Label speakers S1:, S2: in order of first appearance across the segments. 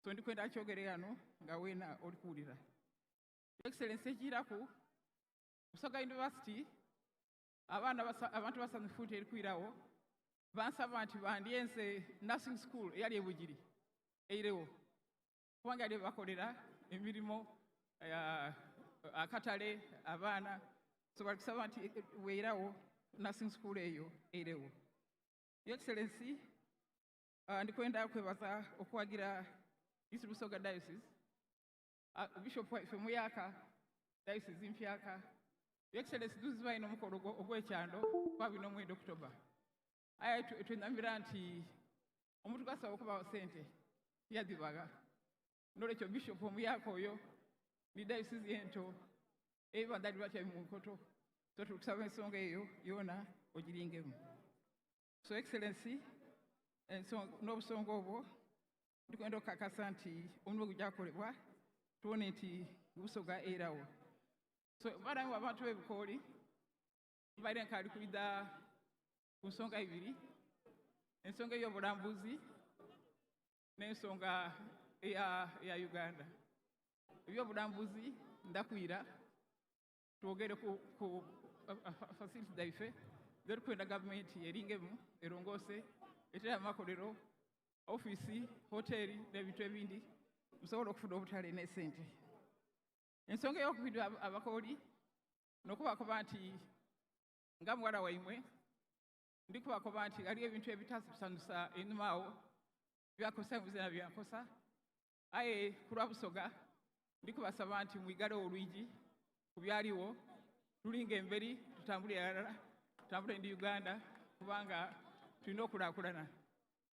S1: So ndikwenda kyogere ano nga weena oli kuwulira. Excellency ekiraku Busoga University abantu basanyufu nti erikwirawo bansaba nti bandyenze nursing school eyali e Bugiri eirewo kubanga yali bakolera emirimu akatale abaana so bali kusaba nti weirawo nursing school eyo eirewo. Your Excellency, ndikwenda kwebaza okwagira East Busoga Diocese, Bishop Femuyaka Diocese Impyaka. Your Excellency, tuziba ino mukolo ogwekyando kwa bino mwezi October. Aya twendamira nti omuntu kasaba okuba sente yazibaga. Nolekyo Bishop Femuyaka oyo ni diocese yento eba ndali lwakya mu nkoto. So tukusaba ensonga eyo yona ogiringemu. So Excellency, n'obusonga obwo ndikwenda okukakasa nti omulimu gujjakolebwa tuwone nti Busoga erawo. So balamu abantu b'ebikooli mbaire nkali kulida ku nsonga ibiri, ensonga ey'obulambuzi n'ensonga eya Uganda. Ebyobulambuzi ndakwira twogere ku facility daife kwenda gavumenti eringemu erongose etera amakolero ofisi hoteli n'ebintu ebindi musobola okufuna obutale n'esente. Ensonga ey'okubiri abakooli n'okubakoba nti nga muwala waimwe ndikubakoba nti aliwo ebintu ebitakusanyusa ennyuma awo byakosa muzina byakosa aye ku lwa Busoga ndikubasaba nti mwigalewo olwigi ku byaliwo tulinga emberi tutambule alala tutambule ndi Uganda kubanga tulina okulaakulana.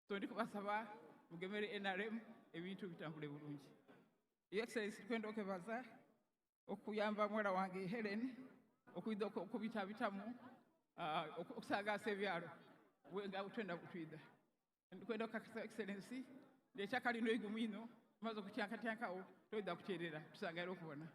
S1: So ndikubasaba mugemere NRM ebintu bitambule bulungi. Your Excellency, tukwenda okwebaza okuyamba muwala wange Helen okuyida okubitabitamu okusagaasa ebyalo nga twenda kutwida. Ndikwenda okukakasa Excellency lekyaka lino igumu ino tumaze okutyankatyankawo toyida kukyerera tusangale okubona.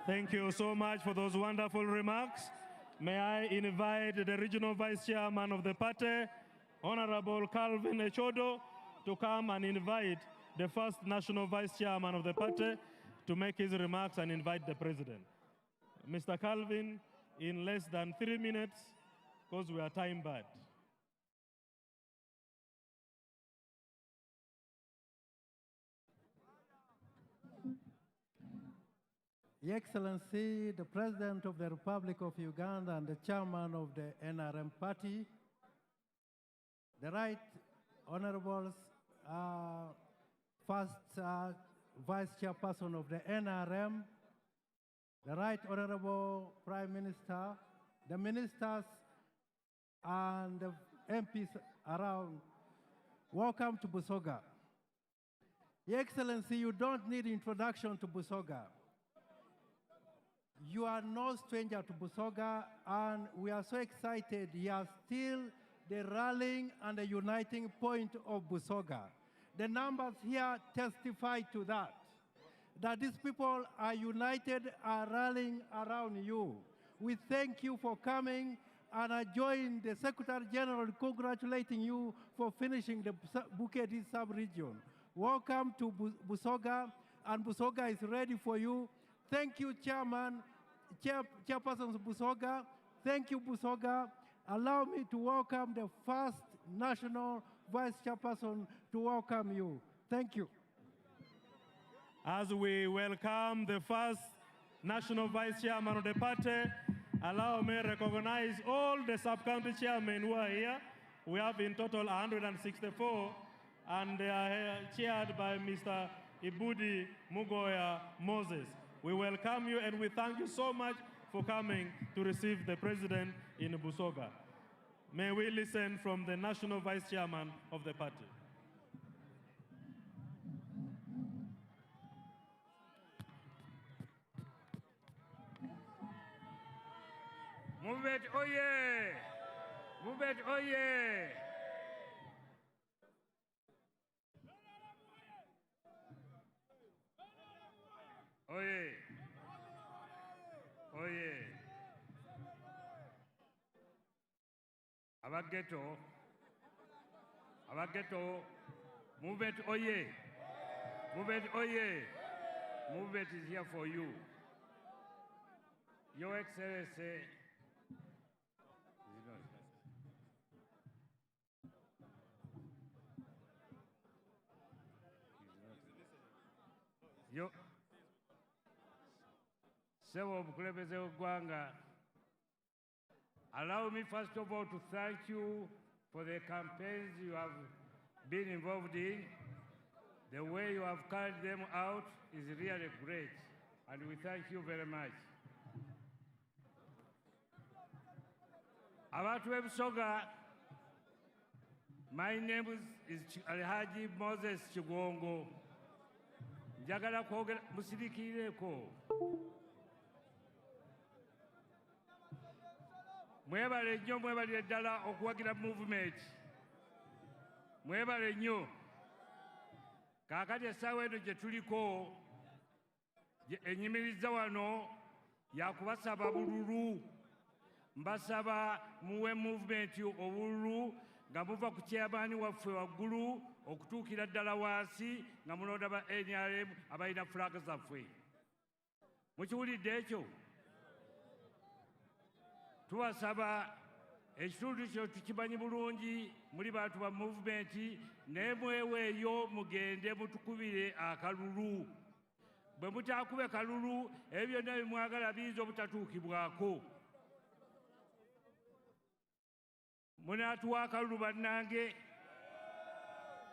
S2: Thank you so much for those wonderful remarks. May I invite the Regional Vice Chairman of the party, Honorable Calvin Echodo, to come and invite the first National Vice Chairman of the party to make his remarks and invite the President. Mr. Calvin, in less than 3 minutes, because we are time bad.
S3: Your Excellency, the President of the Republic of Uganda and the Chairman of the NRM Party, the Right Honorables, First Vice Chairperson of the NRM, the Right Honorable Prime Minister, the Ministers, and the MPs around, welcome to Busoga. Your Excellency, you don't need introduction to Busoga. You are no stranger to Busoga, and we are so excited. You are still the rallying and the uniting point of Busoga. The numbers here testify to that, that these people are united, are rallying around you. We thank you for coming, and I join the Secretary General congratulating you for finishing the Bugiri sub-region. Welcome to Busoga, and Busoga is ready for you. Thank you, Chairperson Busoga. Thank you, Busoga. Allow me to welcome the first National Vice Chairperson to welcome you. Thank you.
S2: As we welcome the first National Vice Chairman of the party, allow me to recognize all the sub-county chairmen who are here. We have in total 164, and they are chaired by Mr. Ibudi Mugoya Moses. We welcome you and we thank you so much for coming to receive the President in Busoga. May we listen from the National Vice Chairman of the party.
S4: Mubet oye! Mubet oye! Oye! Abageto, movement oye, movement oye, movement is here for you. Your Excellency, several Mukulembeze Gwanga, allow me first of all to thank you for the campaigns you have been involved in. The way you have carried them out is really great, and we thank you very much. Abantu b'Ebusoga, my name is Alhaji Moses Chigongo. Njagala kwogera musirikireko. Mwebale nnyo, mwebale ddala okuwagira movement. Mwebale nnyo. Kaakati essaawa eno gye tuliko enyimiriza wano yakubasaba bululu. Mbasaba muwe movement obululu nga muva ku chairman waffe waggulu okutuukira ddala wansi nga mulonda ba NRM abalina flag zaffe. Mukiwulidde ekyo? Tubasaba ekitundu kyo tukimanyi bulungi, muli bantu ba movement, naye mweweeyo mugende mutukubire akalulu. Bwe mutaakube kalulu, ebyo byonna bimwagala biyinza obutatuukibwako. Munaatuwa akalulu bannange,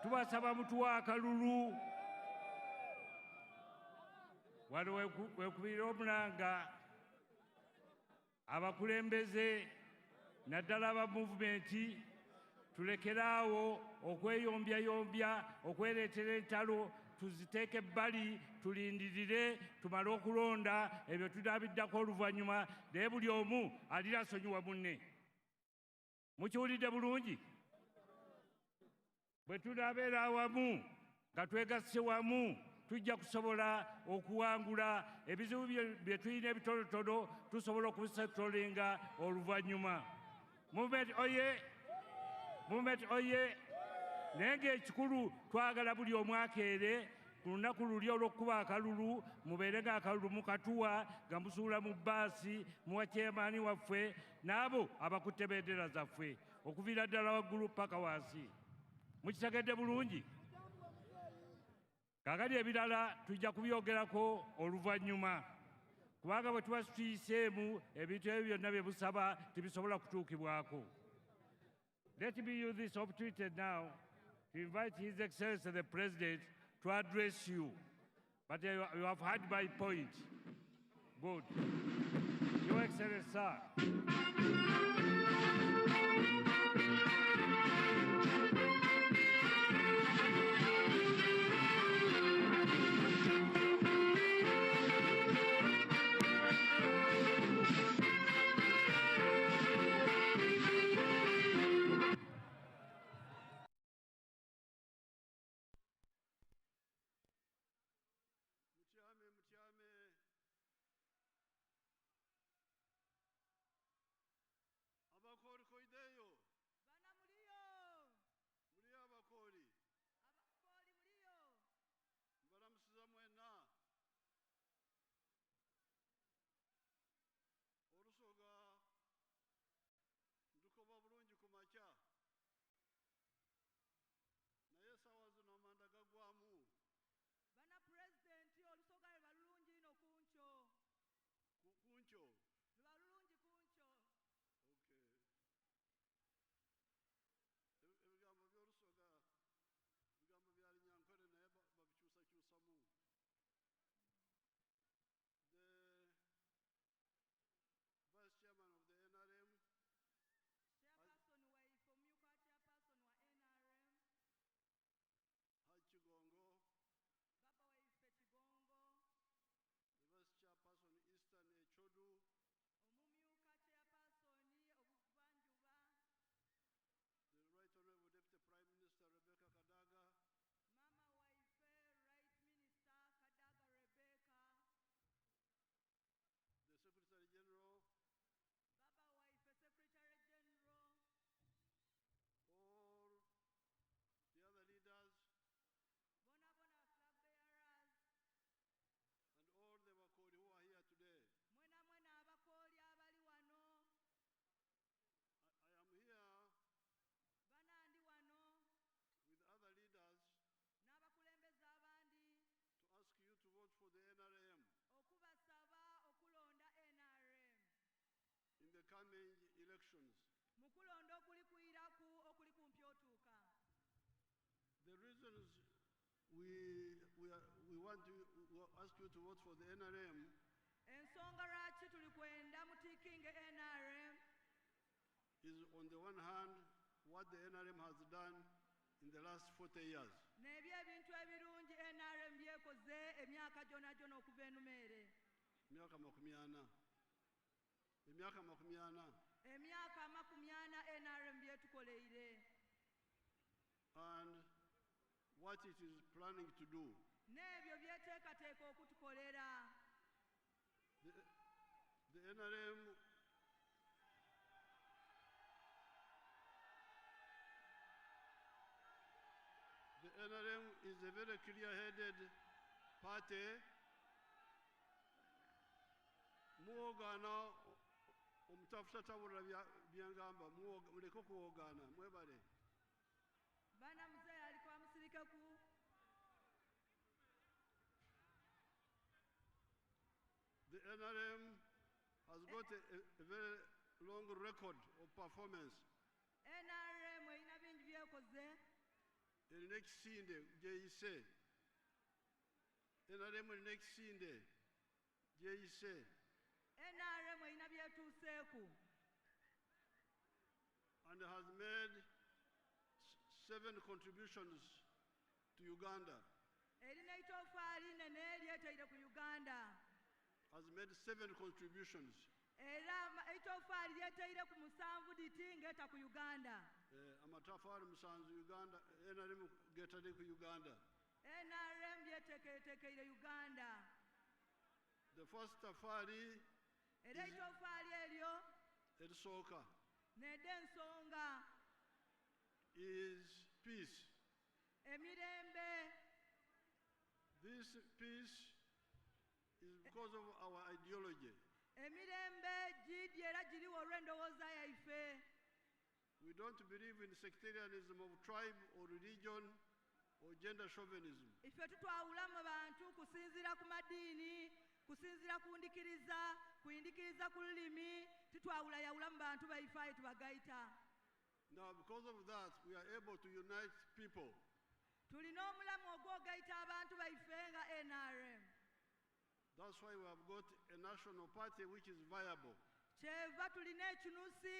S4: tubasaba mutuwa akalulu. Wano wekubira omulanga abakulembeze naddala aba movement, tulekeraawo okweyombyayombya, okwereetera entalo, tuziteeke ebbali, tulindirire, tumale okulonda ebyo tunaabiddako oluvannyuma, naye buli omu alina asonyiwa munne. Mukiwulidde bulungi? Bwe tunaabeera awamu nga twegasse wamu, tujja kusobola okuwangula ebizibu bye tulina ebitonotono, tusobola okubisettolinga oluvannyuma. Movement oye! Movement oye! Naye ng'ekikulu twagala buli omu akeere ku lunaku luli olw'okuba akalulu, mubeere ng'akalulu mukatuwa nga musuula mu bbaasi, muwa chairman waffe n'abo abakutte bendera zaffe okuviira ddala waggulu paka wansi. Mukitegedde bulungi? Kaakati ebirala tujja kubyogerako oluvannyuma, kubanga bwe tuba tuyiseemu ebintu ebyo byonna bye busaba tebisobola kutuukibwako. Let me use this opportunity now to invite His Excellency the President to address you. But you have heard my point. Good. Your Excellency, sir.
S5: reasons we want to ask you to vote for the NRM
S6: ensonga lwaki tuli kwenda mutiikinge NRM
S5: is, on the one hand, what the NRM has done in the last 40 years.
S6: n'ebyo ebintu ebirungi NRM byekoze emyaka gyona gyona okuva enumeere
S5: Emyaka makumi ana.
S6: emyaka 40 NRM byetukoleire
S5: And what it is planning to do.
S6: n'ebyo byeteekateeka okutukolera
S5: The NRM is a very clear-headed party. Muogana omutafuta tabula byangamba muleke kuogana mwebale.
S6: bana muzee alikuwa amusirikeku
S5: The NRM has got a very long record of performance.
S6: NRM erina bingi byekoze
S5: Erina ekisinde gyeyise. NRM erina ekisinde gyeyise.
S6: NRM erina byetuuseeku
S5: And has made 7 contributions to Uganda.
S6: erina itofaali nene eryeteire ku Uganda
S5: Has made 7 contributions.
S6: era itofaali lyeteire ku 7 diti ngeta ku Uganda
S5: Amatafari musanzu Uganda, NRM getade ku Uganda.
S6: NRM byetekeretekeire Uganda
S5: The first tafari
S6: era itofaali eryo
S5: erisooka
S6: nedde ensonga
S5: is peace.
S6: emirembe
S5: This peace is because of our ideology.
S6: emirembe gidi era giriwo olw'endowooza yaife
S5: We don't believe in sectarianism of tribe or religion or gender chauvinism.
S6: ife tutwawulamu bantu kusinziira ku madiini kusinziira ku kuyindikiriza ku lulimi tutwawulayawulamu bantu baife aye tubagaita
S5: Now, because of that, we are able to unite people.
S6: tulina omulamu ogwogaita abantu baife nga NRM
S5: That's why we have got a national party which is viable.
S6: kyeva tulina ekinusi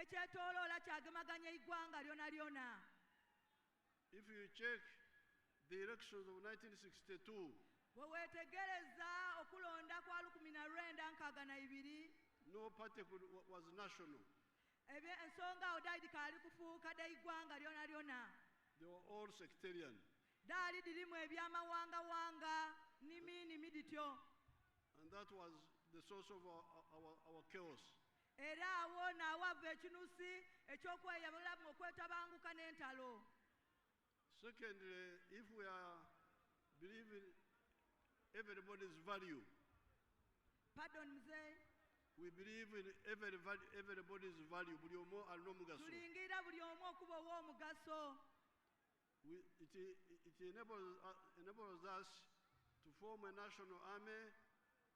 S6: ekyetooloola kyagemaganya eggwanga lyona lyona
S5: If you check the elections of 1962,
S6: bwe weetegereza okulonda kwa 1962
S5: no party was national.
S6: ensonga awo daali kaali kufuuka dda eggwanga lyona lyona
S5: They were all sectarian.
S6: daali dirimu ebyamawangawanga nimi dityo
S5: And that was the source of our chaos.
S6: era awo naawava ekinusi eky'okweyabulamu okwetabanguka n'entalo
S5: Secondly, if we are believing everybody's value,
S6: pardon mzee
S5: we believe in everybody's value. Buli omu alina omugaso.
S6: tulingira buli omu okuba ow'omugaso
S5: It enables us to form a national army,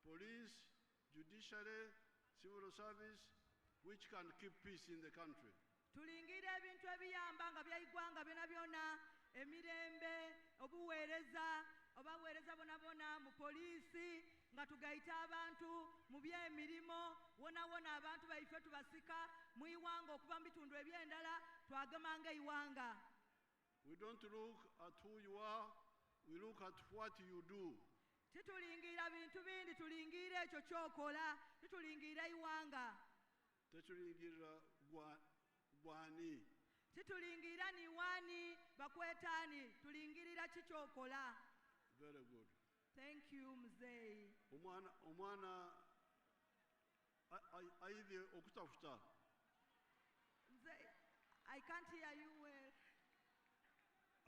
S5: police, judiciary, civil service, which can keep peace in the country.
S6: tulingira ebintu ebiyamba nga byaigwanga byona byona emirembe obaweereza bonabona mu poliisi nga tugaita abantu mu by'emirimu wonawona abantu baife tubasika mu iwanga okuva mu bitundu eby'endala twagemanga iwanga
S5: We don't look at who you are, we look at what you do.
S6: titulingira bintu bindi tulingira ekyo kyokola titulingira iwanga
S5: Tetulingira gwani.
S6: titulingira niwani bakwetani tulingirira kikyokola
S5: Very good.
S6: thank you mzee
S5: Omwana aidhe okutafuta.
S6: mzee I can't hear you well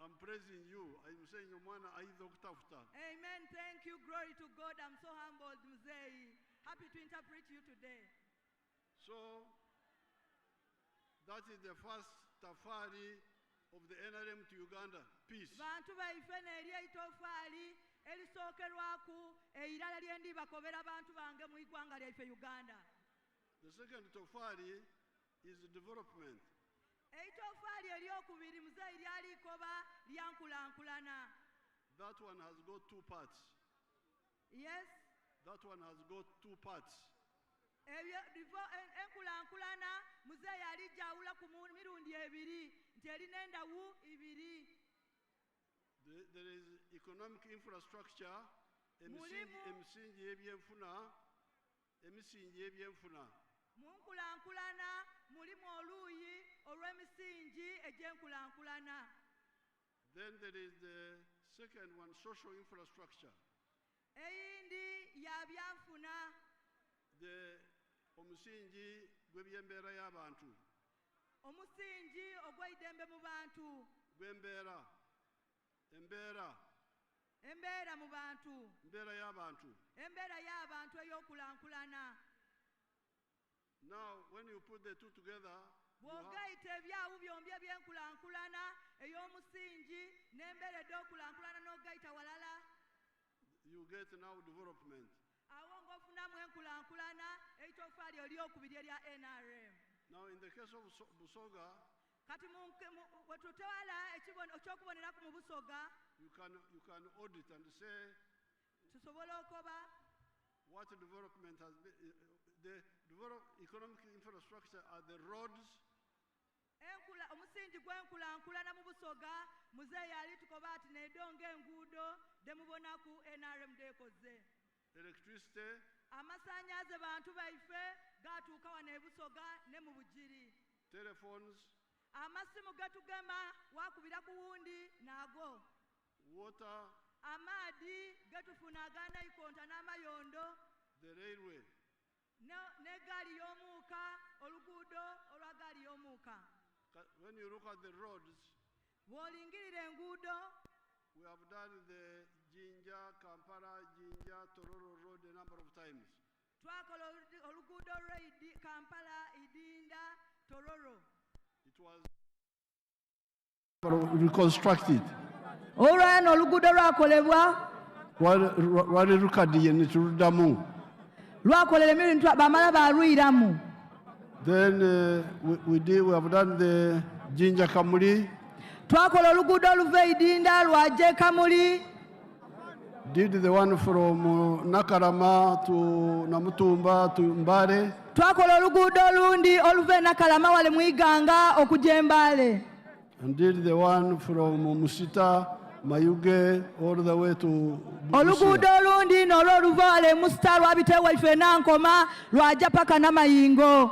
S5: I'm praising you. I'm saying omwana aidhe okutafuta.
S6: amen thank you glory to God I'm so humbled mzee happy to interpret you today
S5: So that is the first tafari of the NRM to Uganda. Peace.
S6: bantu baife neryo itofaali erisookerwaku eirala lyendi bakobera bantu bange mu igwanga lyaife Uganda
S5: The second tafari is development.
S6: Eitoffaali eryokubiri muzeeyi lyali ikoba lyankulankulana.
S5: That one has got two parts.
S6: Yes.
S5: That one has got two parts.
S6: Enkulankulana muzeeyi alijjawula ku mirundi ebiri nti erina endawu ibiri.
S5: There is economic infrastructure, emisingi y'ebyenfuna.
S6: Mu nkulankulana mulimu oluuyi olw'emisingi egy'enkulankulana.
S5: Then there is the second one, social infrastructure.
S6: Eyindi ya byanfuna.
S5: Omusingi gw'ebyembeera y'abantu.
S6: Omusingi ogw'eidembe mu bantu.
S5: Gw'embeera.
S6: Embeera mu bantu.
S5: Embeera y'abantu
S6: ey'okulankulana.
S5: Now, when you put the two together,
S6: bw'ogayita ebyawu byombi eby'enkulankulana ey'omusingi n'embeera ed'okulankulana n'ogayita walala,
S5: you get now development.
S6: Awo ng'ofunamu enkulankulana eitoffaali eryokubiri erya NRM.
S5: Now, in the case of Busoga,
S6: kati bwe tutwala ekyokuboneraku mu Busoga,
S5: you can audit and say
S6: tusobola okoba
S5: what development has been. The economic infrastructure are the roads.
S6: Omusingi gw'enkulankulana mu Busoga muzeeyi ali tukoba ati n'edonga enguudo demubonaku NRM dekoze.
S5: Electricity.
S6: Amasannyalaze bantu baife gatuuka wano e Busoga ne mu Bugiri.
S5: Telephones.
S6: Amasimu gatugema wakubira ku wundi nago.
S5: Water.
S6: Amaadi gatufuna ag'Nayikondo n'Amayondo.
S5: The railway.
S6: N'eggaali y'omuuka, oluguudo olwa gaali y'omuuka.
S5: When you look at the roads,
S6: bw'olingirira enguudo,
S5: we have done the Jinja, Kampala, Jinja, Tororo road a number of times.
S6: Twakola oluguudo lwa Kampala, Idinda, Tororo.
S5: It was reconstructed.
S6: Olwano oluguudo lwakolebwa.
S5: Lwali lukaddiye ne tuluddamu.
S6: Lwakolera ebintu bamala balwiramu.
S5: Then we have done the Jinja Kamuli.
S6: Twakola oluguudo oluva Idinda lwaje Kamuli.
S5: Did the one from Nakarama to Namutumba to Mbale.
S6: Twakola oluguudo olundi oluva Nakalama wale Mwiganga okujja Mbale.
S5: And did the one from Musita, Mayuge, all the way to
S6: oluguudo olundi n'olwo oluva wale Musita lwabite waife Nankoma lwaja paka Namayingo.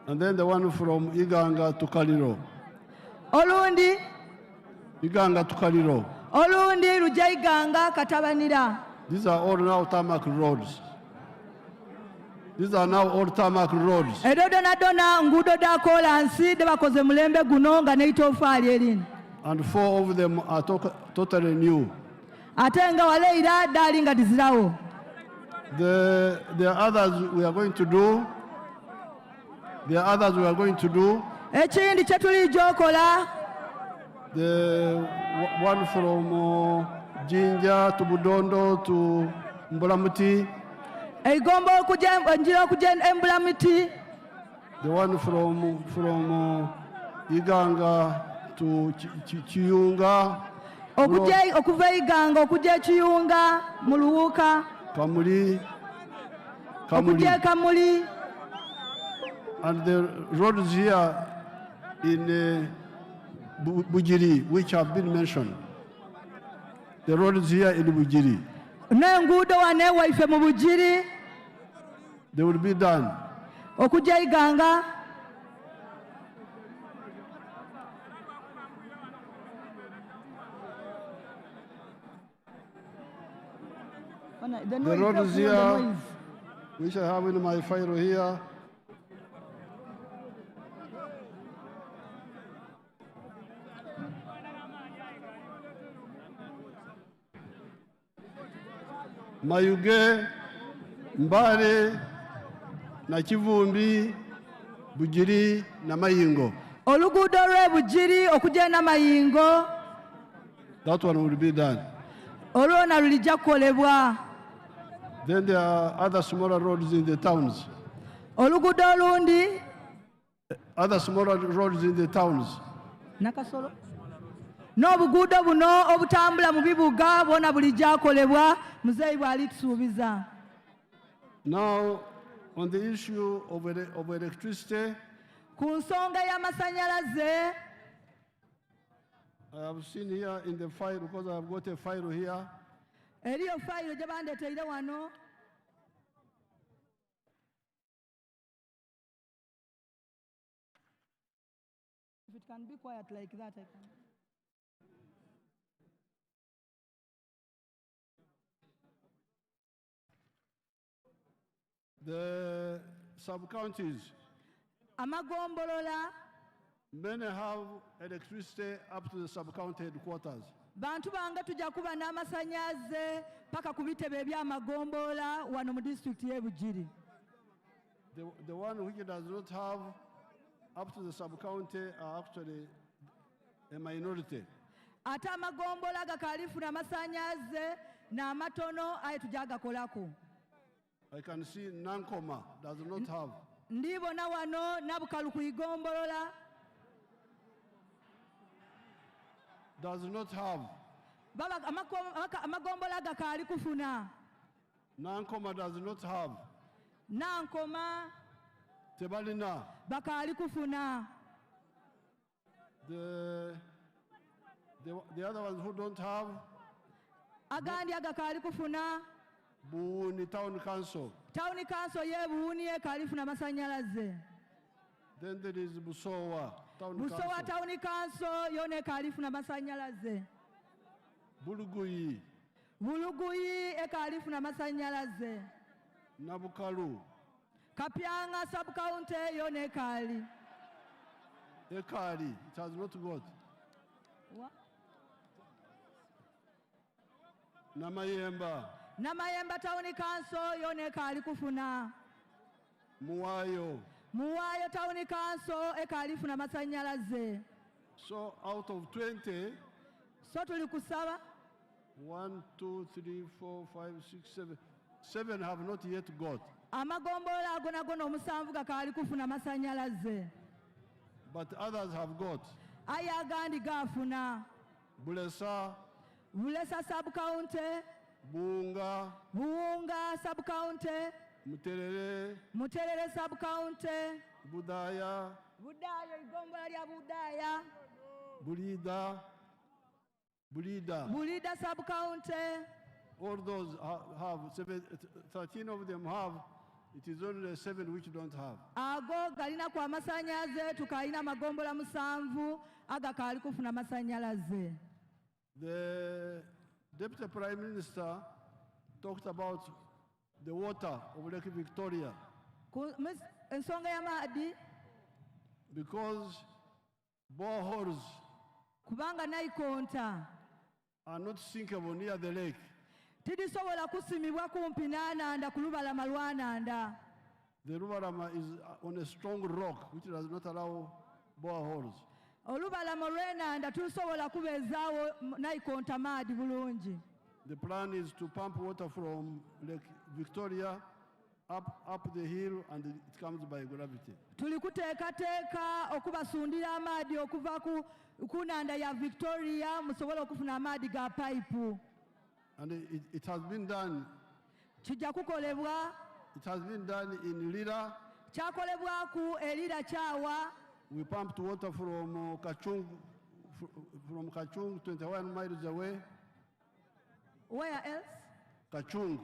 S5: And then the one from Iganga to Kaliro.
S6: Olundi
S5: Iganga to Kaliro.
S6: Olundi lujja Iganga Katabanira.
S5: These are all now tarmac roads. These are now all tarmac roads.
S6: Edo dona nguudo da kolansi de bakoze mulembe guno nga n'eitoffaali erini.
S5: And 4 of them are totally new.
S6: Ate nga waleira daali nga dizirawo.
S5: The others we are going to do.
S6: Ekindi kye tulijja okola.
S5: The one from Jinja to Budondo to Mbulamuti.
S6: Eigomba enjira okujja Embulamuti.
S5: The one from Iganga to Chiyunga.
S6: Okuva Iganga okujja Chiyunga mu Luwuka.
S5: Kamuli.
S6: Okujja Kamuli.
S5: And the roads here in Bugiri, which have been mentioned. The roads here in Bugiri.
S6: N'enguudo wane waife mu Bugiri.
S5: They will be done.
S6: Okujja Iganga.
S5: The roads here, which I have in my file here. Mayuge, Mbale, na Kivumbi, Bugiri, na Mayingo.
S6: Oluguudo lw'e Bugiri okujja Namayingo.
S5: That one will be done.
S6: Olwona lulijja kukolebwa.
S5: Then there are other smaller roads in the towns.
S6: Oluguudo olundi
S5: other smaller roads in the towns.
S6: Nakasolo. N'obuguudo buno obutambula mu bibuga bwona bulijjo akolebwa muzeeyi bw'alitusuubiza.
S5: Now, on the issue of electricity,
S6: Ku nsonga y'amasannyalaze,
S5: I have seen here in the file, because I have got a file here,
S6: eriyo fayiro gye bandeeteire wano. If it can be quiet like that, I can.
S5: the sub-counties,
S6: Amagombolola,
S5: many have electricity up to the sub-county headquarters.
S6: bantu bange tujja kuba n'amasannyalaze paka ku bitebe eby'amagombolola wano mu disitulikiti y'e Bugiri.
S5: The one which does not have up to the sub-county are actually a minority.
S6: Ate amagombolola gakaalifuna amasannyalaze n'amatono aye tujja agakolako.
S5: I can see Nankoma does not have.
S6: Ndibona wano Nabukalu ku igombolola
S5: Does not have.
S6: baba amagombolola gakaali kufuna.
S5: Nankoma does not have.
S6: Nankoma
S5: Tebalina.
S6: bakaali kufuna.
S5: The other ones who don't have,
S6: Agandi agakaali kufuna.
S5: Buuni Town Council.
S6: Town Council y'e Buuni ekaalifuna amasannyalaze.
S5: Then there is Busowa Town
S6: Busowa
S5: Council.
S6: Town Council yona ekaalifuna amasannyalaze.
S5: Buluguyi,
S6: Buluguyi ekaalifuna amasannyalaze.
S5: Nabukalu,
S6: Kapyanga sub county yona ekaali.
S5: Ekali, it has not got. Namayemba,
S6: Namayemba Town Council yona ekaali kufuna.
S5: Muwayo.
S6: Muwayo Town Council ekaalifuna amasannyalaze.
S5: So out of 20,
S6: So tuli kusaba
S5: 1, 2, 3, 4, 5, 6, 7. 7 have not yet got.
S6: amagombolola ago nago n'omusanvu gakaali kufuna amasannyalaze.
S5: But others have got.
S6: Aye agandi gaafuna.
S5: Bulesa,
S6: Bulesa sub county,
S5: Bunga,
S6: Buwunga sub county,
S5: Muterere,
S6: Muterere sub county,
S5: Budaya,
S6: Budaya igombola lya Budaya,
S5: Bulida.
S6: Bulida sub county.
S5: All those have 13 of them have. It is only 7 which don't have.
S6: Ago galina ku amasannyalaze tukalina amagombola musanvu agakaali kufuna amasannyalaze.
S5: The Deputy Prime Minister talked about the water of Lake Victoria
S6: Ensonga y'amaadhi
S5: because boreholes
S6: kubanga nayikonta
S5: are not sinkable near the lake.
S6: tidisobola kusimibwa kumpi n'ananda ku lubalama lw'ananda.
S5: The Rubarama is on a strong rock which does not allow boreholes.
S6: Olubalama olw'enanda tusobola kubeezaawo nayikonta maadi bulungi.
S5: The plan is to pump water from Lake Victoria up the hill and it comes by gravity.
S6: Tuli kuteekateeka okubasundira amaadi okuva ku nnanda ya Victoria musobole okufuna amaadi ga payipu.
S5: And it has been done.
S6: Kijja kukolebwa.
S5: It has been done in Lira.
S6: Kyakolebwaku Elira Kyawa.
S5: We pumped water from Kachung 21 miles away.
S6: Where else?
S5: Kachung,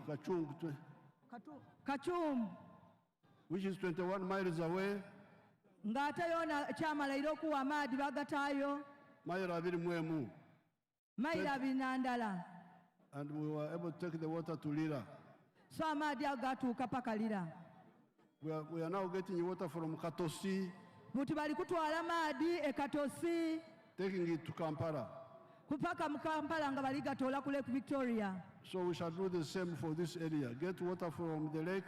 S6: Kachum.
S5: which is 21 miles away.
S6: Ng'ate yona kyamalaira okuwa amaadi bagataayo.
S5: Mayiro abiri mwemu.
S6: Mayiro abiri n'andala.
S5: And we were able to take the water to Lira.
S6: So amaadi ago gatuuka paka Lira.
S5: We are now getting water from Katosi,
S6: Buti bali kutwala maadi e Katosi
S5: taking it to Kampala.
S6: kupaka mu Kampala nga bali gatoola ku Lake Victoria.
S5: So we shall do the same for this area. Get water from the lake,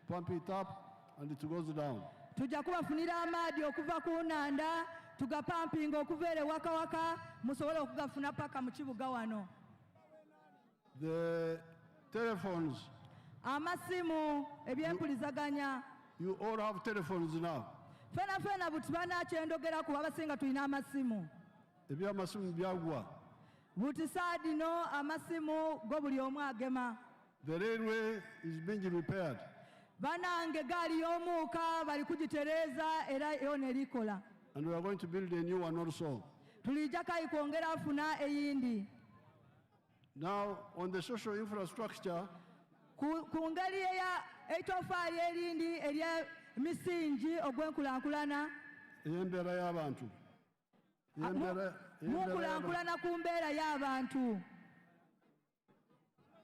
S5: pump it up, and it goes down.
S6: Tujja kubafunira amaadi okuva ku nnanda tugapampinga okuva ere waka musobole okugafuna paka mu kibuga wano.
S5: The telephones,
S6: Amasimu ebyempulizaganya
S5: you all have telephones now.
S6: fena buti banakyendogera ku abasinga tulina amasimu
S5: ebyamasimu byagwa.
S6: buti saadino amasimu go buli omu agema.
S5: The railway is being repaired.
S6: Banange gaali y'omuuka bali kugitereeza era yona erikola.
S5: And we are going to build a new one also.
S6: Tulijja kayi kwongera afuna eyindi.
S5: Now, on the social infrastructure,
S6: ku ngeri eitoffaali erindi ery'emisingi ogw'enkulaakulana.
S5: ey'embeera y'abantu.
S6: Mukulaakulana ku mbeera y'abantu.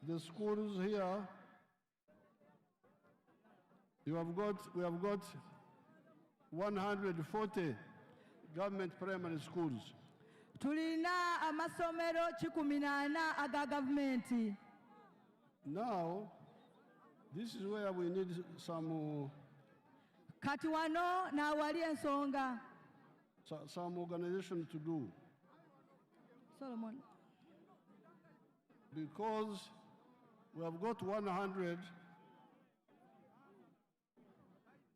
S5: The schools here, we have got 140 government primary schools.
S6: Tulina amasomero 14 aga gavumenti.
S5: Now, this is where we need some
S6: Kati wano n'awali ensonga.
S5: some organization to do,
S6: Solomon.
S5: because we have got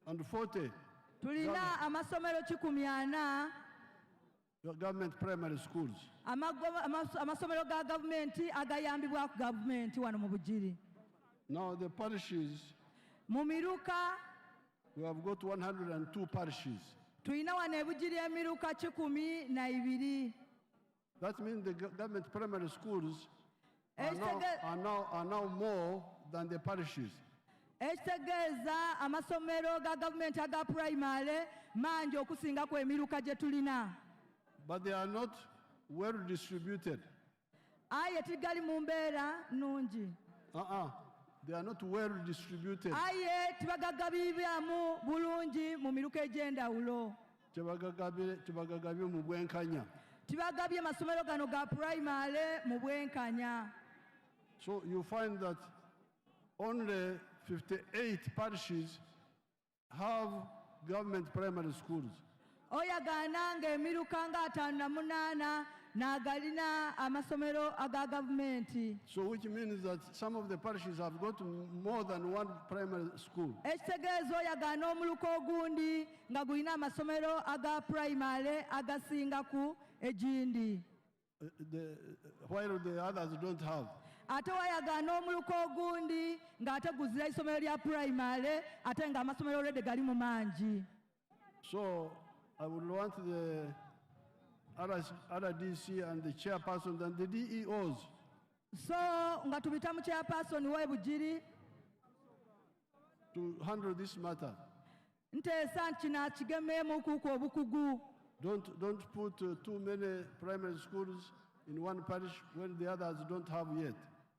S5: 140
S6: Tulina amasomero 14
S5: government primary schools.
S6: amasomero ga gavumenti agayambibwa ku gavumenti wano mu Bugiri.
S5: Now the parishes,
S6: Mu Miruka
S5: we have got 102 parishes.
S6: tulina wano e Bugiri emiruka 12.
S5: That means the government primary schools are
S6: Ekitege-
S5: now more than the parishes.
S6: Ekitegeeza amasomero ga gavumenti aga primary mangi okusingaku emiruka gye tulina.
S5: But they are not well distributed.
S6: Aye tigali mu mbeera nnungi.
S5: They are not well distributed.
S6: Aye tibagagabibwamu bulungi mu miruka egy'enjawulo.
S5: Tebagagabye mu bwenkanya.
S6: Tibagabye amasomero gano ga primary mu bwenkanya.
S5: So you find that only 58 parishes have government primary schools.
S6: Oyagaana ng'emiruka nga 58 n'agalina amasomero aga gavumenti.
S5: So which means that some of the parishes have got more than one primary school.
S6: Ekitegeeza oyagaana omuluka ogundi nga gulina amasomero aga primary agasingaku egindi.
S5: While the others don't have.
S6: Ate wayagaana omuluka ogundi ng'ate guzira isomero lya primary ate ng'amasomero already gali mu mangi.
S5: So I would want the RDC and the chairperson and the DEOs
S6: So nga tubita mu chairperson wa Bugiri
S5: to handle this matter.
S6: nteesa nti kino akigemeemu kuuku obukugu.
S5: Don't put too many primary schools in one parish when the others don't have yet.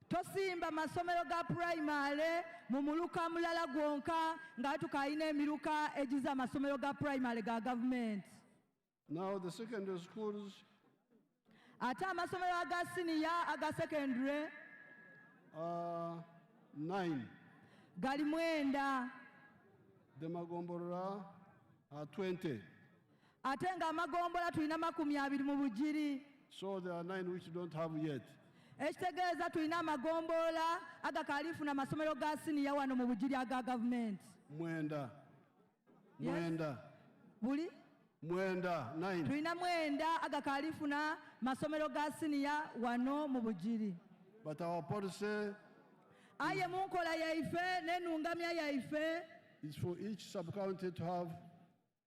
S6: Tosimba masomero ga primary mu muluka mulala gwonka nga tukayina emiruka egiza amasomero ga primary ga government.
S5: Now the secondary schools,
S6: Ate amasomero aga senior aga secondary
S5: 9.
S6: gali 9.
S5: The Magomborora are 20.
S6: Ate nga amagombola tulina 20 mu Bugiri.
S5: So there are 9 which don't have yet.
S6: Ekitegeeza tulina amagombola agakaalifuna amasomero ga senior wano mu Bugiri aga government.
S5: Mwenda.
S6: Yes.
S5: Mwenda.
S6: Buli?
S5: Mwenda. 9.
S6: Tulina 9 agakaalifuna masomero ga senior wano mu Bugiri.
S5: But our policy
S6: Aye mu nkola yaife n'ennungamya yaife
S5: is for each sub-county to have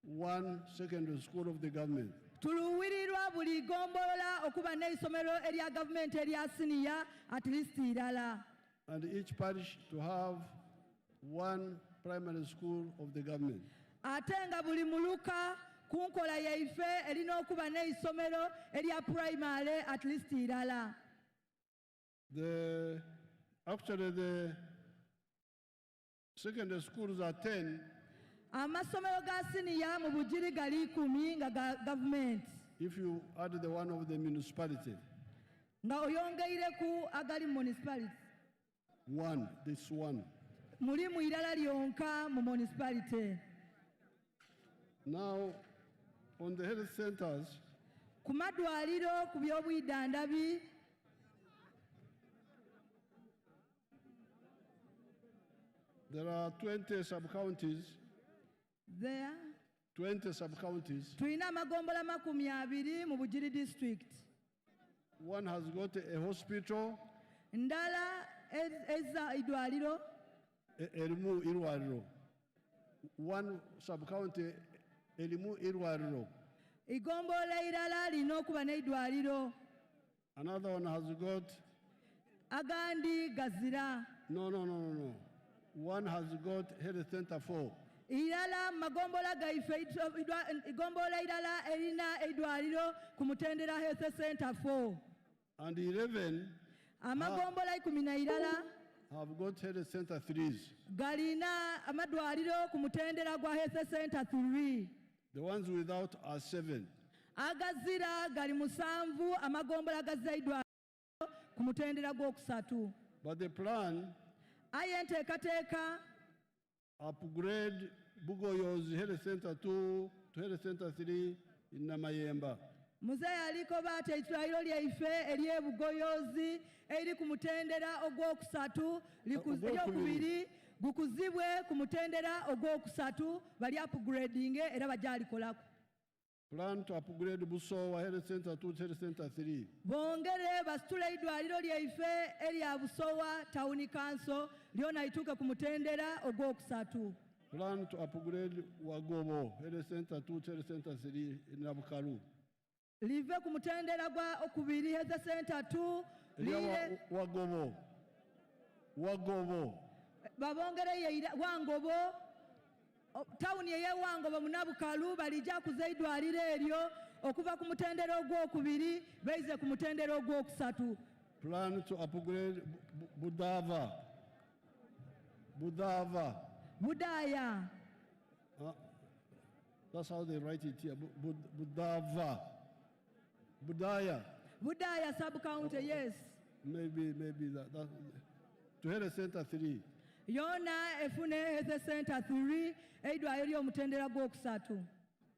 S5: one secondary school of the government.
S6: tuluwirirwa buli gombolola okuba n'eisomero erya gavumenti erya senior at least irala.
S5: And each parish to have one primary school of the government.
S6: Ate nga buli muluka ku nkola yaife erina okuba n'eisomero erya primary at least irala.
S5: Actually, the secondary schools are 10
S6: Amasomero ga senior mu Bugiri gali 10 nga ga government.
S5: if you add the one of the municipality.
S6: Nga oyongeireku agali municipality.
S5: This one.
S6: Mulimu irala lyonka mu municipality.
S5: Now, on the health centers,
S6: Ku madwaliro ku by'obwidandabi
S5: there are 20 sub-counties,
S6: there
S5: 20 sub-counties.
S6: tulina amagombola 20 mu Bugiri district.
S5: One has got a hospital,
S6: Ndala eza idwaliro.
S5: Erimu Irwariro. One sub-county, Erimu Irwariro.
S6: Igombola irala lina okuba n'eidwaliro.
S5: Another one has got,
S6: Agandi gazira.
S5: no. One has got health center 4.
S6: Irala magombola gaife igombola irala erina eidwaliro ku Mutendera Health Center 4.
S5: And 11
S6: Amagombola 10 irala
S5: have got health center 3s.
S6: galina amadwaliro ku Mutendera gwa Health Center 3.
S5: The ones without are 7.
S6: Agazira gali 7 amagombola gazaidwaliro ku Mutendera gw'okusatu.
S5: But the plan
S6: Aye nteekateeka
S5: upgrade Bugoyo's health center 2 to health center 3 in Namayemba.
S6: Muzeeyi aliko baati eidwaliro lyaife ery'ebugoyozi eri ku Mutendera ogw'okusatu eryokubiri gukuzibwe ku Mutendera ogw'okusatu bali upgrading era bajalikolako.
S5: Plan to upgrade Busowa health center 2 to health center 3.
S6: Bongere basitule eidwaliro lyaife erya Busowa Town Council lyona lituuke ku Mutendera ogw'okusatu.
S5: Plan to upgrade Wagobo health center 2 to health center 3 in Nabukalu.
S6: Live ku Mutendera gwa okubiri Health Center 2 lire
S5: Wagobo.
S6: babongere Wangobo tawuni eye Wangobo mu Nabukalu balija kuzaidwaliro eryo okuva ku Mutendera ogw'okubiri beize ku Mutendera ogw'okusatu.
S5: Plan to upgrade
S6: Budaya.
S5: That's how they write it here. Budaya
S6: Sub-county, yes.
S5: Maybe that to health center 3.
S6: Yona efune Health Center 3 eidwaliro ly'omutendera gw'okusatu.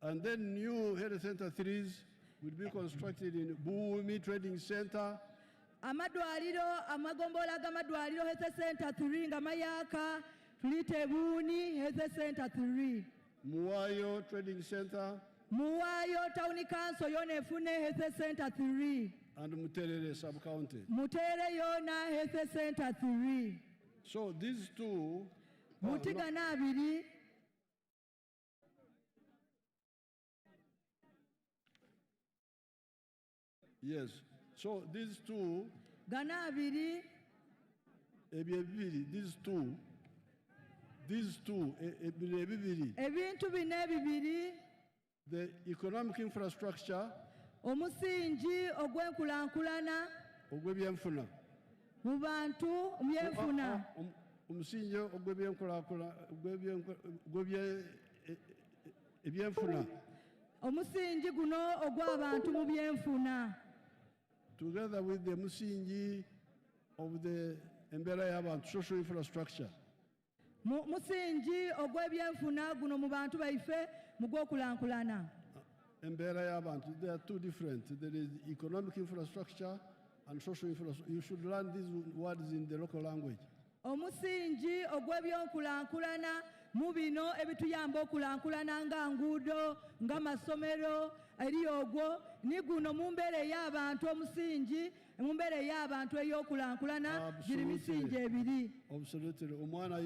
S5: And then new health center 3s will be constructed in Buumi Trading Center.
S6: Amagombola g'amadwaliro Health Center 3 nga mayaka tulite Buuni Health Center 3.
S5: Muwayo Trading Center.
S6: Muwayo Town Council yona efune Health Center 3.
S5: And Muterere Sub-County.
S6: Mutere yona Health Center 3.
S5: So these two.
S6: Mutigana abiri.
S5: Yes. So these two.
S6: Gana abiri.
S5: These two.
S6: Ebintu bine bibiri.
S5: The economic infrastructure.
S6: Omusingi ogw'enkulankulana.
S5: Ogw'ebyenfuna.
S6: Mu bantu byenfuna.
S5: Omusingi ogw'ebyenkulankulana ebyenfuna.
S6: Omusingi guno ogw'abantu mu byenfuna.
S5: Together with the musingi of the embeera y'abantu, social infrastructure.
S6: Musingi ogw'ebyenfuna guno mu bantu baife mu gw'okulankulana.
S5: Embeera y'abantu, they are two different. There is economic infrastructure and social infrastructure. You should learn these words in the local language.
S6: Omusingi ogw'ebyenkulankulana mu bino ebituyamba okulankulana nga nguudo ng'amasomero eri ogwo ni guno mu mbeera ey'abantu omusingi mu mbeera ey'abantu ey'okulankulana giri misingi ebiri.
S5: Absolutely. Omwana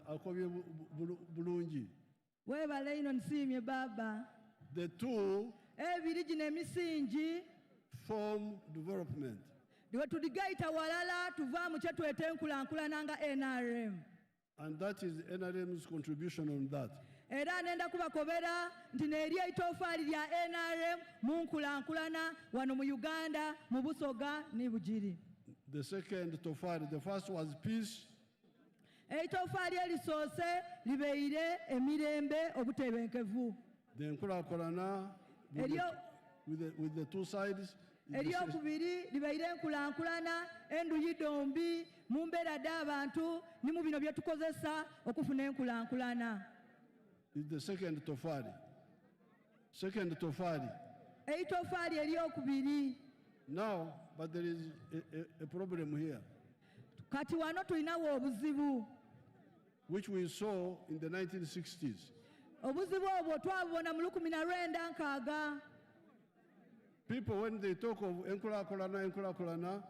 S5: akobye bulungi.
S6: Weebale ino nsiimye baba.
S5: The two
S6: ebiri gino emisingi
S5: form development.
S6: Dwe tudigaita walala tuva mu kye tweta enkulankulana nga NRM.
S5: And that is NRM's contribution on that.
S6: Era nenda kubakobera nti neeri eitofaali lya NRM mu nkulankulana wano mu Uganda mu Busoga ne Bugiri.
S5: The second tofali, the first was peace.
S6: Eitofaali erisoose libeire emirembe obutebenkevu.
S5: The enkulankulana with the two sides.
S6: Eryokubiri libeire enkulankulana enduyi dombi mu mbeera d'abantu ni mu bino bye tukozesa okufuna enkulankulana.
S5: Is the second tofali.
S6: Eitofaali eryokubiri.
S5: Now, but there is a problem here.
S6: Kati wano tulinawo obuzibu.
S5: Which we saw in the 1960s.
S6: obuzibu obwo twabubona mu 1996.
S5: People, when they talk of enkulakulana,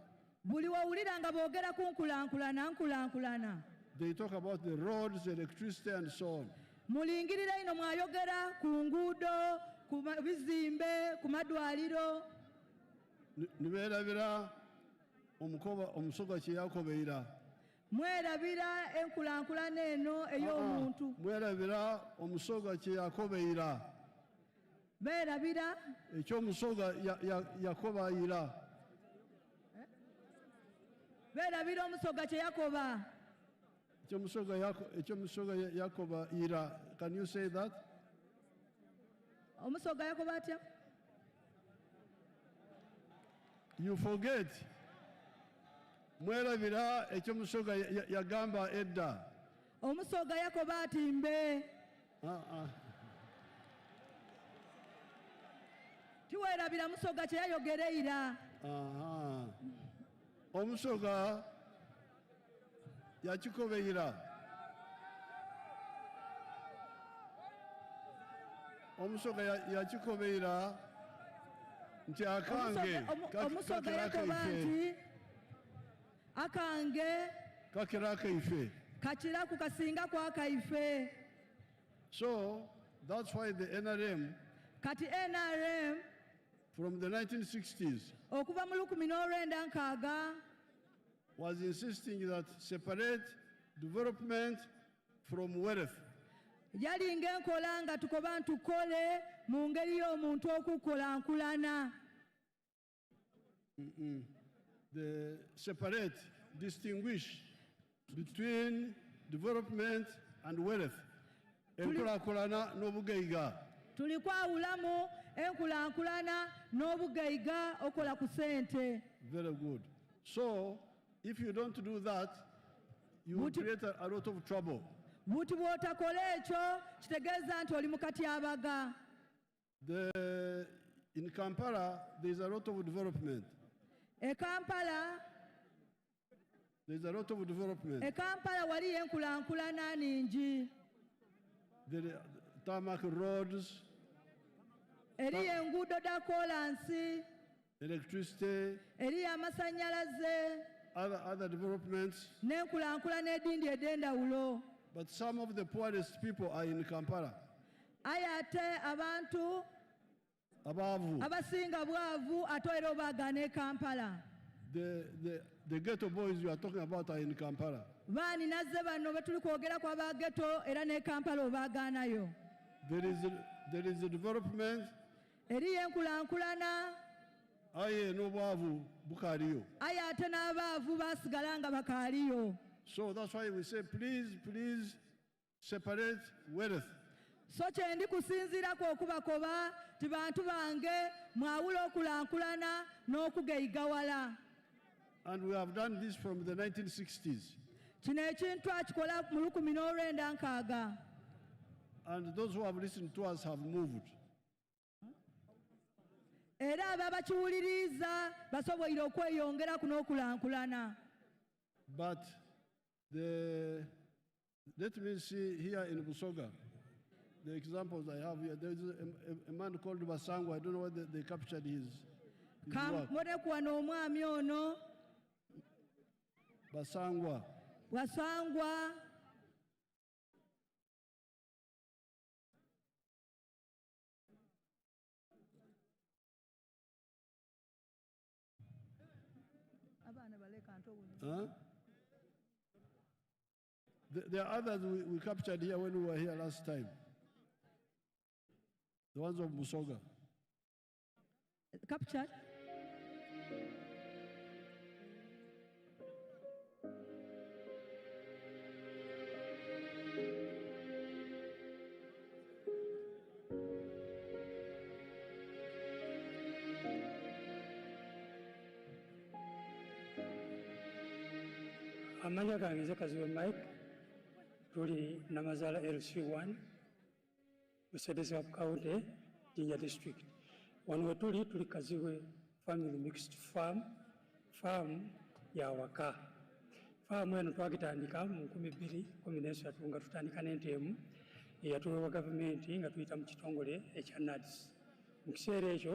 S6: buli wawulira nga boogera ku nkulankulana.
S5: they talk about the roads, electricity, and so on.
S6: mulingirira ino mwayogera ku nguudo, ku bizimbe, ku madwaliro.
S5: Nibeerabira omusoga kye yakobeera.
S6: mwerabira enkulankulana eno ey'omuntu.
S5: Mwerabira omusoga kye yakobeera.
S6: beerabira
S5: ekyomusoga yakobayira.
S6: beerabira omusoga kye yakoba.
S5: ekyomusoga yakobayira. Can you say that?
S6: omusoga yakoba atya?
S5: You forget. Mwerabira ekyomusoga yagamba edda.
S6: omusoga yakoba ati mbe. tiweerabira musoga kye yayogereira.
S5: Omusoga yakikobeira. Omusoga yakikobeira nti akange
S6: omusoga yakoba nti akange
S5: kakira akaife.
S6: kakira ku kasinga kwa kaife.
S5: So that's why the NRM
S6: kati NRM
S5: from the 1960s
S6: okuva mu 1996
S5: was insisting that separate development from wealth.
S6: yalinga enkola nga tukoba ntukole mu ngeri y'omuntu okukulankulana.
S5: The separate, distinguish between development and wealth. Enkulakulana n'obugaiga.
S6: tuli kwawulamu enkulankulana n'obugaiga okola ku sente.
S5: Very good. So if you don't do that, you will create a lot of trouble.
S6: buti bw'otakola ekyo kitegeeza nti oli mu katyabaga.
S5: In Kampala, there's a lot of development.
S6: e Kampala
S5: There's a lot of development.
S6: waliyo enkulankulana ningi.
S5: The tarmac roads,
S6: eriyo enguudo dda kolansi,
S5: electricity,
S6: eriyo amasannyalaze,
S5: other developments.
S6: n'enkulankulana edindi ed'endawulo.
S5: But some of the poorest people are in Kampala.
S6: aye ate abantu
S5: Abavu.
S6: abasinga bwavu ate era obaagaana e Kampala.
S5: The ghetto boys you are talking about are in Kampala.
S6: baani nazze bano be tuli kwogera ku abageto era ne Kampala obaagaanayo.
S5: There is a development.
S6: eriyo enkulankulana
S5: Aye n'obwavu bukaaliyo.
S6: aye ate n'abaavu baasigala nga bakaaliyo.
S5: So that's why we say, please separate wealth.
S6: so kye ndi kusinziirako okubakoba ti bantu bange mwawula okulankulana n'okugeigawala.
S5: And we have done this from the 1960s.
S6: kino ekintu akikola mu 1996.
S5: And those who have listened to us have moved.
S6: era ababakiwuliriza basoboire okweyongera ku n'okulankulana.
S5: But let me see here in Busoga, the examples I have here. There is a man called Basangwa. I don't know whether they captured his work.
S6: kamboneku wano omwami ono
S5: Basangwa.
S6: Wasangwa.
S5: Huh? There are others we captured here when we were here last time. The ones of Busoga.
S6: Captured?
S7: Amanya gange nze Kaziwe Mike, tuli Namazala LC1, Mercedes of County, Jinja District. Wano we tuli Kaziwe Family Mixed Farm ya waka. Farm eno twagitandika mu 2013 nga tutandika n'ente emu eyatuweebwa gavumenti nga tuyita mu kitongole ekya NADS. Mu kiseera ekyo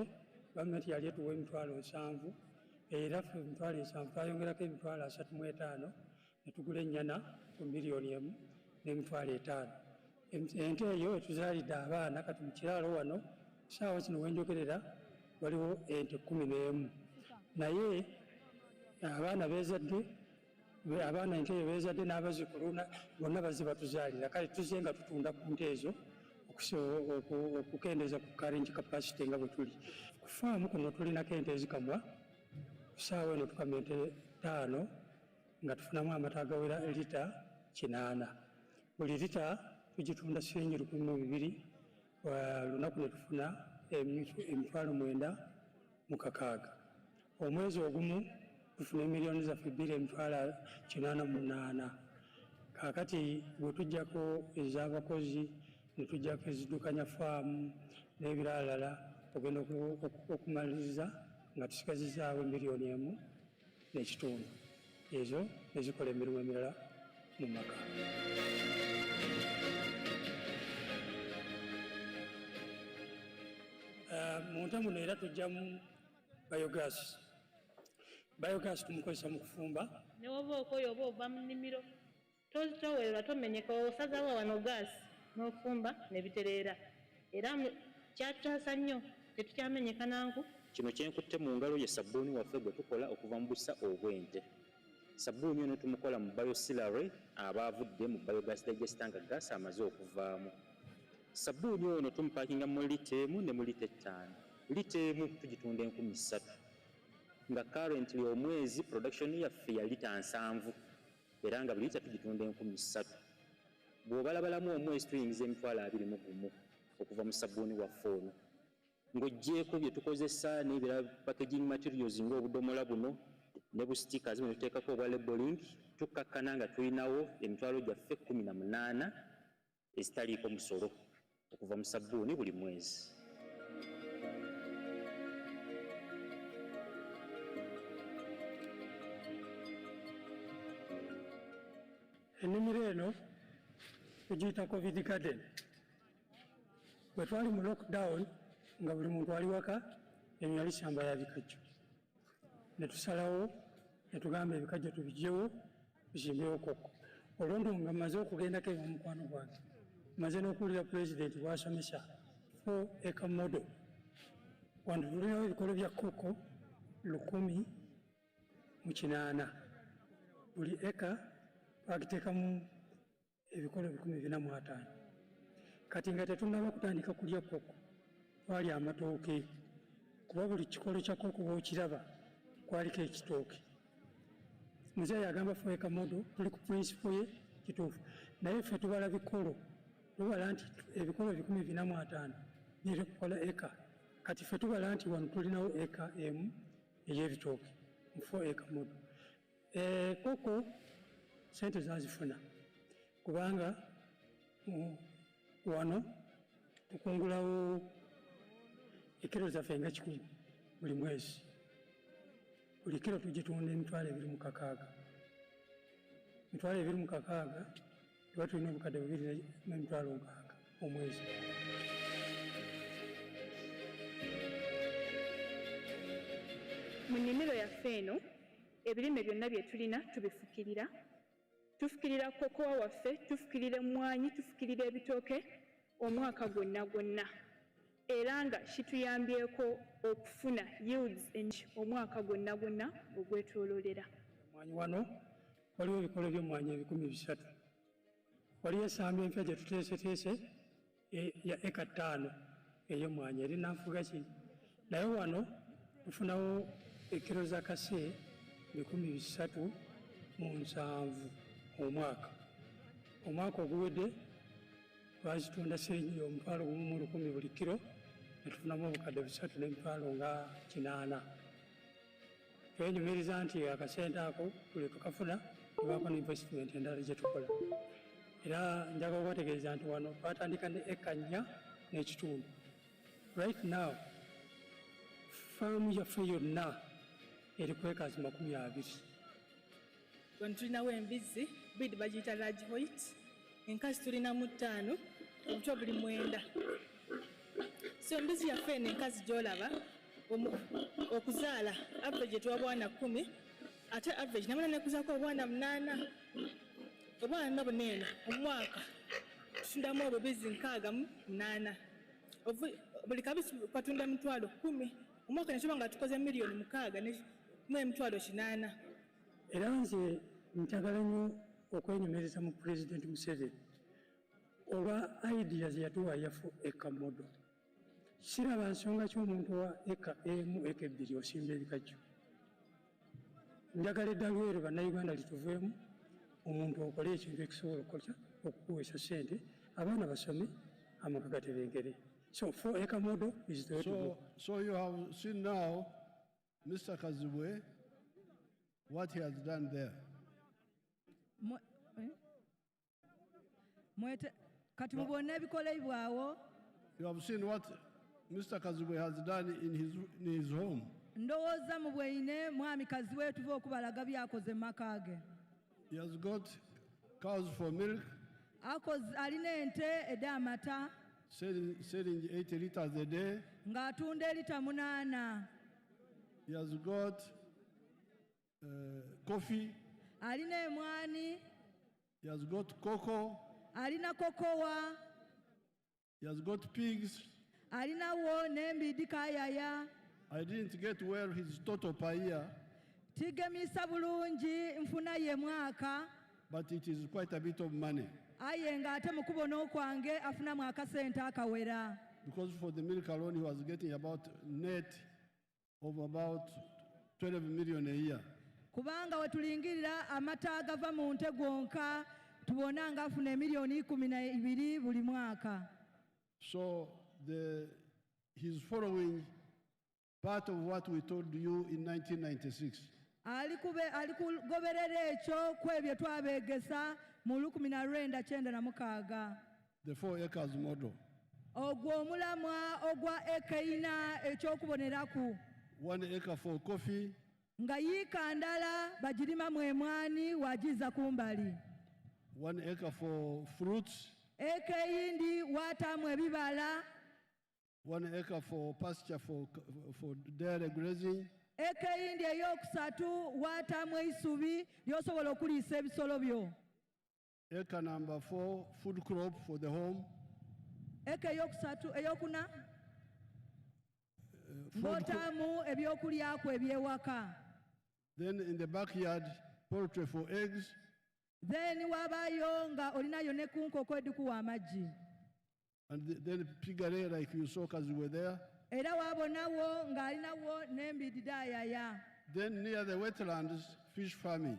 S7: gavumenti yali etuwa emitwalo 7 era ffe emitwalo 7 twayongerako emitwalo 35 ne tugula ennyana ku miliyoni 1 n'emitwalo 5. Ente eyo etuzaalidde abaana kati mu kiraalo wano saawa kino wenjogerera waliwo ente 11 naye abaana beezadde abaana ente eyo beezadde n'abazzukulu bonna bazze batuzaalira kale tuzze nga tutunda ku nte ezo okukendeeza ku carrying capacity nga bwe tuli ku faamu kuno tulinako ente ezikamwa ku ssaawa eno tukamya ente 5 nga tufunamu amata agawera lita 8. Buli lita tugitunda siringi 1200 lunaku ne tufuna emitwalo 9,600. Omwezi ogumu tufuna miliyoni zaffe 2,88. Kaakati bwe tujjako ez'abakozi ne tujjako eziddukanya faamu n'ebiralala ogenda okumaliriza nga tusigazizaawo miliyoni 1.5 ezo ezikola emirimu emirala mu maka. Mu nte muno era tujjamu biogas tumukozesa mu kufumba.
S8: Ne woba okoyo oba ova mu nnimiro toweerera tomenyeka osazawo wano gaasi n'ofumba ne bitereera era kyatutaasa nnyo tetukyamenyeka nanku.
S9: Kino kyenkutte mu ngalo ye sabbuuni waffe gwe tukola okuva mu busa obw'ente. Sabbuuni ono tumukola mu biosilary abaavudde mu biogas digester nga gaasi amaze okuvaamu. Sabbuuni ono tumupaakinga mu lita 1 ne mu lita 5. Lita 1 tugitunda 3,000 nga currently omwezi production yaffe ya lita 7 era nga buli lita tugitunda 3,000. Bw'obalabalamu omwezi tuyingiza emitwalo 21 okuva mu sabbuuni waffe ono. Ng'oggyeko bye tukozesa n'ebira packaging materials ng'obudomola buno ne bu stickers bwe tuteekako obwa labeling tukkakkana nga tulinawo emitwalo gyaffe 18 ezitaliiko musolo okuva mu sabbuuni buli mwezi.
S7: Ennimiro eno tugiyita COVID garden. Bwe twali mu lockdown nga buli muntu ali waka eno yali ssamba ya bikajjo. Ne tusalawo ne tugamba ebikajjo tubigyewo tuzimbewo koko. Olwo nga mmaze okugendako ewa mukwano gwange mmaze n'okuwulira pulezidenti bw'asomesa 4 acre model. Wano tulinawo ebikolo bya koko 1,800. Buli eka twagiteekamu ebikolo 450. Kati nga tetunnaba kutandika kulya koko twali amatooke kuba buli kikolo kya koko bw'okiraba kwaliko ekitooke. Muzeeyi agamba 4 acre model tuli ku principle ye kituufu naye ffe tubala bikolo tubala nti ebikolo 450 biri kukola eka kati ffe tubala nti wano tulinawo eka emu ey'ebitooke mu 4 acre model. Koko sente zazifuna kubanga wano tukungulawo ekiro zaffe nga 100 buli mwezi. Buli kiro tugitunda emitwalo 2,600. Emitwalo 2,600 tuba tulina obukadde 2,600 omwezi.
S8: Mu nnimiro yaffe eno ebirime byonna bye tulina tubifukirira. Tufukirira kokowa waffe, tufukirira emmwanyi, tufukirira ebitooke omwaka gwonna. Era nga kituyambyeko okufuna yields enji omwaka gwonna ogwetwololera. Emmwanyi wano waliwo ebikolo by'emmwanyi 300. Waliwo essambi empya gye tuteeseteese ya eka 5 ey'emmwanyi eri nanfuga ki naye wano tufunawo ekiro za kase 307 omwaka. Omwaka oguwedde twazitunda siringi 1,110 buli kiro ne tufunamu obukadde 3,800. Twenyumiriza nti akasente ako buli tukafuna tubaako n'investment endala gye tukola. Era njagala okubategeeza nti wano twatandika ne eka 4.5. Right now faamu yaffe yonna eri ku ekazi 20.
S10: Wano tulinawo embizzi bidi bagiyita large white, enkazi tulinamu 5
S8: obutwa buli 9. So embuzi yaffe eno enkazi gy'olaba okuzaala average etuwa bwana 10 ate average namala nekuzaako obwana 8. Obwana bonna eno omwaka tutundamu obubizi 68. Buli kabisi katunda emitwalo 10. Omwaka netuba nga tukoze miliyoni 6 mu emitwalo 8.
S7: Era nze njagala nnyo okwenyumiririza mu Pulezidenti Museveni olwa idea ze yatuwa yafu eka modo. Siraba nsonga ky'omuntu wa eka emu eka 2 osimba ebikajjo. Njagala eddala ero bannayuganda lituveemu omuntu okole ekintu ekisobola okukuweesa ssente abaana basome amaka gatebenkere. So for eka model is the way to go.
S5: So you have seen now Mr. Kazibwe, what he has done there.
S6: Kati mubona ebikoleibwawo.
S5: You have seen what Mr. Kazibwe has done in his home.
S6: Ndowooza mu bweine mwami Kazibwe tuva okubalaga byakoze maka ge.
S5: He has got cows for milk.
S6: Alina ente ed'amata.
S5: Selling 80 liters a day.
S6: Ng'atunda lita 8.
S5: He has got coffee.
S6: Alina emwani.
S5: He has got cocoa.
S6: Alina kokowa.
S5: He has got pigs.
S6: Alina wo n'embidi kayaya.
S5: I didn't get well his total per year.
S6: Tigemisa bulungi nfuna ye mwaka.
S5: But it is quite a bit of money.
S6: Aye ng'ate mu kubona okwange afuna mwaka sente akawera.
S5: Because for the milk alone he was getting about net of about 12 million a year.
S6: Kubanga wetulingirira amata agava mu nte gonka tubona nga afuna miliyoni 12 buli mwaka.
S5: So he's following part of what we told you in 1996.
S6: Alikugoberera ekyo kwebyo twabeegesa mu 1996.
S5: The 4 acres model.
S6: Ogwo omulamwa ogwa ekeina ekyokuboneraku.
S5: 1 acre for coffee.
S6: Nga yiika ndala bagirima mwemwani wagiza kumbali.
S5: 1 acre for fruits.
S6: Eka eyindi waatamu ebibala.
S5: 1 acre for pasture for dairy grazing.
S6: Eka eyindi eyokusatu waatamu eisubi lyosobola okuliisa ebisolo byo.
S5: Acre number 4 food crop for the home.
S6: Eka eyokuna ng'otaamu ebyokulyaku ebyewaka.
S5: Then in the backyard poultry for eggs.
S6: Then wabayo nga olinayo ne kunkoko edikuwa amaggi.
S5: And then piggery like you saw because we were there.
S6: Era wabonawo ng'alinawo n'embidi daayaya.
S5: Then near the wetlands fish farming.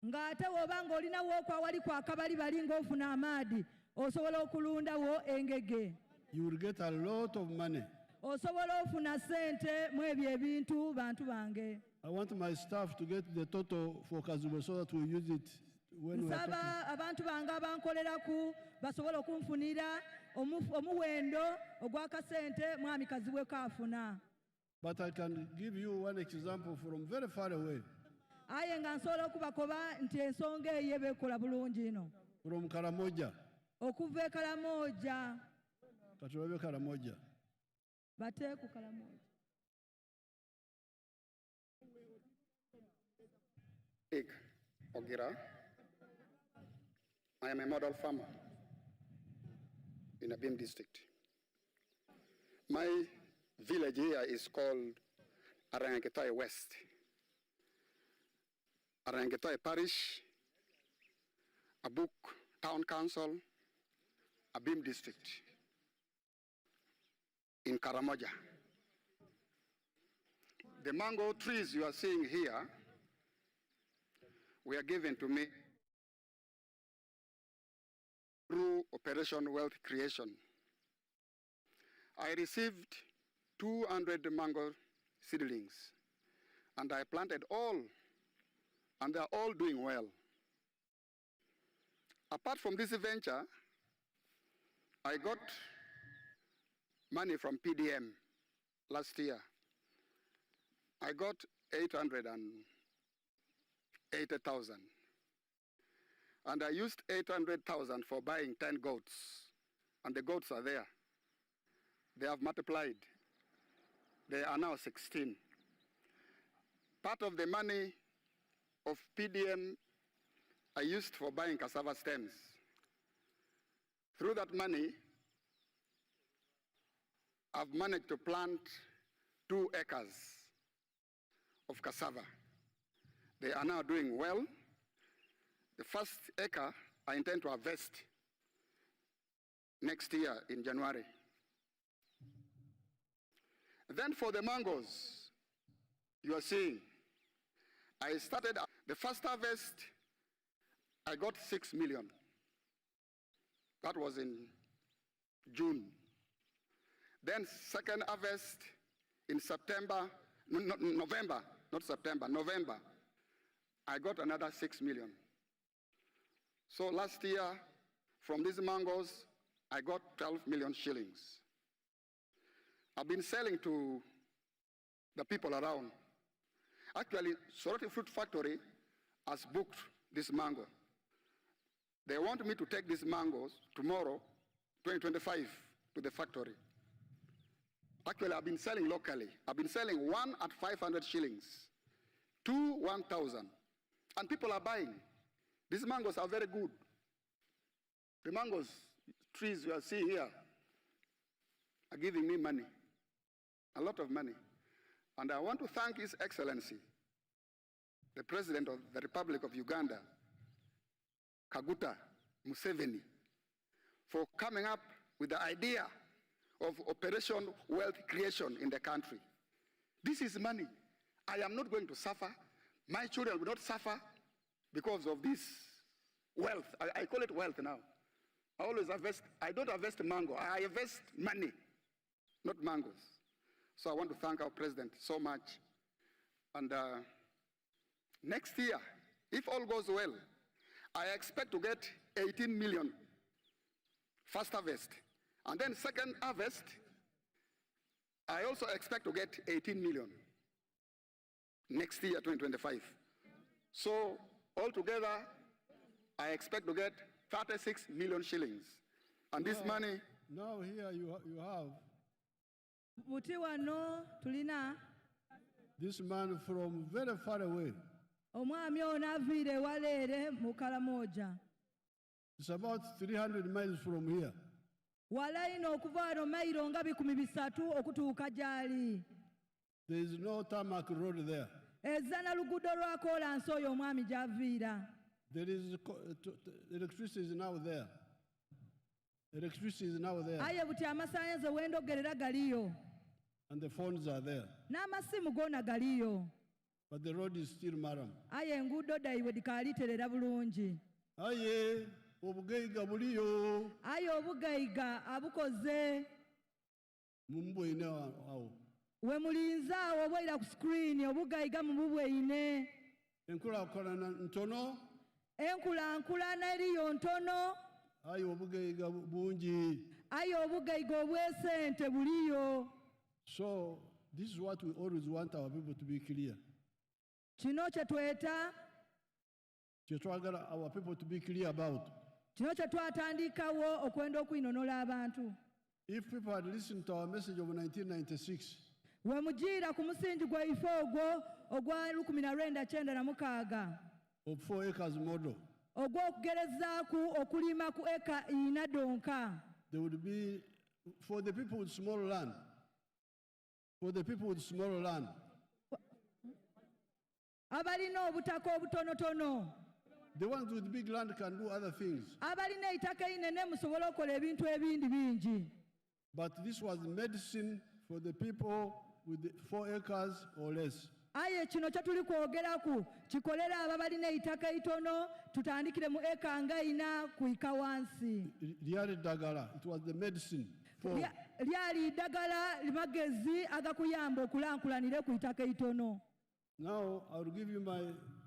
S6: Ng'ate woba ng'olinawo okwawali kwakabali bali ng'ofuna amaadi osobola okulundawo engege.
S5: You will get a lot of money.
S6: Osobola ofuna sente mu ebyo ebintu bantu bange.
S5: I want my staff to get the total for Kazibwe so that we use it when we are talking.
S6: Nsaba abantu bange abankoleraku basobola okunfunira omuwendo ogw'akasente mwami Kazibwe kaafuna.
S5: But I can give you one example from very far away.
S6: Aye nga nsobola okubakoba nti ensonga eyo beekola bulungi ino.
S5: From Karamoja.
S6: Okuva e Karamoja.
S5: Katulabe Karamoja.
S6: Bate ku Karamoja.
S10: Ogira. I am a model farmer in Abim district. My village here is called Arangetoy West. Arangetoy Parish, Abuk Town Council, Abim district in Karamoja. The mango trees you are seeing here were given to me through Operation Wealth Creation. I received 200 mango seedlings, and I planted all, and they are all doing well. Apart from this venture, I got money from PDM last year. I got 880,000. And I used 800,000 for buying 10 goats and the goats are there. They have multiplied. They are now 16. Part of the money of PDM I used for buying cassava stems. Through that money, I've managed to plant 2 acres of cassava. They are now doing well. The first acre, I intend to harvest next year in January. Then for the mangoes, you are seeing, I started the first harvest, I got 6 million. That was in June. Then second harvest in November, not September, November, I got another 6 million. So last year, from these mangoes, I got 12 million shillings. I've been selling to the people around. Actually, Soroti Fruit Factory has booked this mango. They want me to take these mangoes tomorrow, 2025, to the factory. Actually, I've been selling locally. I've been selling 1 at 500 shillings, 2, 1,000. And people are buying. These mangoes are very good. The mangoes, trees you are seeing here, are giving me money, a lot of money. And I want to thank His Excellency, the President of the Republic of Uganda, Kaguta Museveni, for coming up with the idea of Operation Wealth Creation in the country. This is money. I am not going to suffer. My children will not suffer because of this wealth. I call it wealth now. I always harvest, I don't harvest mango, I harvest money, not mangoes. So I want to thank our president so much. And next year, if all goes well, I expect to get 18 million first harvest. And then second harvest, I also expect to get 18 million next year, 2025. So altogether, I expect to get 36 million shillings. And this money...
S5: Now here you have
S6: tulina
S5: this man from very far away.
S6: omwami ono aviire waleere mu Karamoja.
S5: It's about 300 miles from here.
S6: Wala ino okuva wano mayiro nga 300 okutuuka gy'ali.
S5: There is no tarmac road there.
S6: Ezana luguudo lwa kolansi oyo omwami gy'aviira.
S5: There is electricity is now there. Electricity is now there.
S6: Aye buti amasannyalaze wendogerera galiyo.
S5: And the phones are there.
S6: N'amasimu goona galiyo.
S5: But the road is still maram.
S6: Aye enguudo ddayiwe dikaaliterera bulungi.
S5: Aye obugayiga buliyo.
S6: Aye obugayiga abukoze.
S5: Mumubwine awo.
S6: We mulinze awo obwera ku screen obugayiga mububwine.
S5: Enkulaakulana ntono.
S6: Enkulaakulana eriyo ntono.
S5: Aye obugayiga bungi.
S6: Aye obugayiga obw'esente buliyo.
S5: So this is what we always want our people to be clear.
S6: Kino kye tweta.
S5: Kye twagala our people to be clear about.
S6: Kino kye twatandikawo okwenda okwinonola abantu.
S5: If people had listened to our message of 1996,
S6: we mugiira ku musingi gwaife ogwo ogwa 1996
S5: of 4 acres model,
S6: ogw'okugerezaaku okulima ku eka ina donka.
S5: there would be, for the people with small land,
S6: abalina obutaka obutonotono.
S5: the ones with big land can do other things.
S6: Abalina eitaka inene musobole okukola ebintu ebindi bingi.
S5: But this was medicine for the people with the 4 acres or less.
S6: Aye kino kye tuli kwogeraku kikolera abo abalina eitaka itono tutandikire mu eka nga 4 kuyika wansi.
S5: Lyali ddagala, it was the medicine for.
S6: Lyali ddagala limagezi agakuyamba okulankulanire ku itaka itono.
S5: Now I will give you my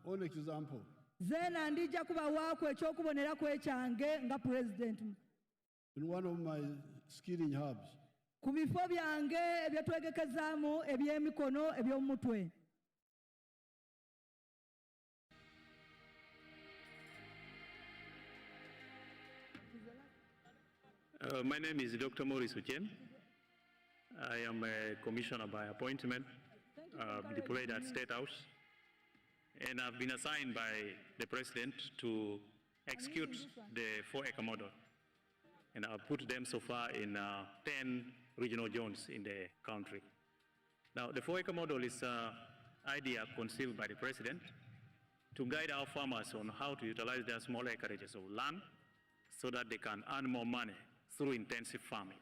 S5: own example.
S6: Zena ndija kubawaako ekyokuboneraku ekyange nga president.
S5: In one of my skilling hubs.
S6: Ku bifo byange ebyetwegekezaamu ebyemikono eby'omutwe.
S11: My name is Dr. Maurice Uchem. I am a commissioner by appointment, deployed at State House, and I've been assigned by the President to execute the 4-acre model. And I've put them so far in 10 regional zones in the country. Now, the 4-acre model is an idea conceived by the President to guide our farmers on how to utilize their small acreages of land so that they can earn more money through intensive farming.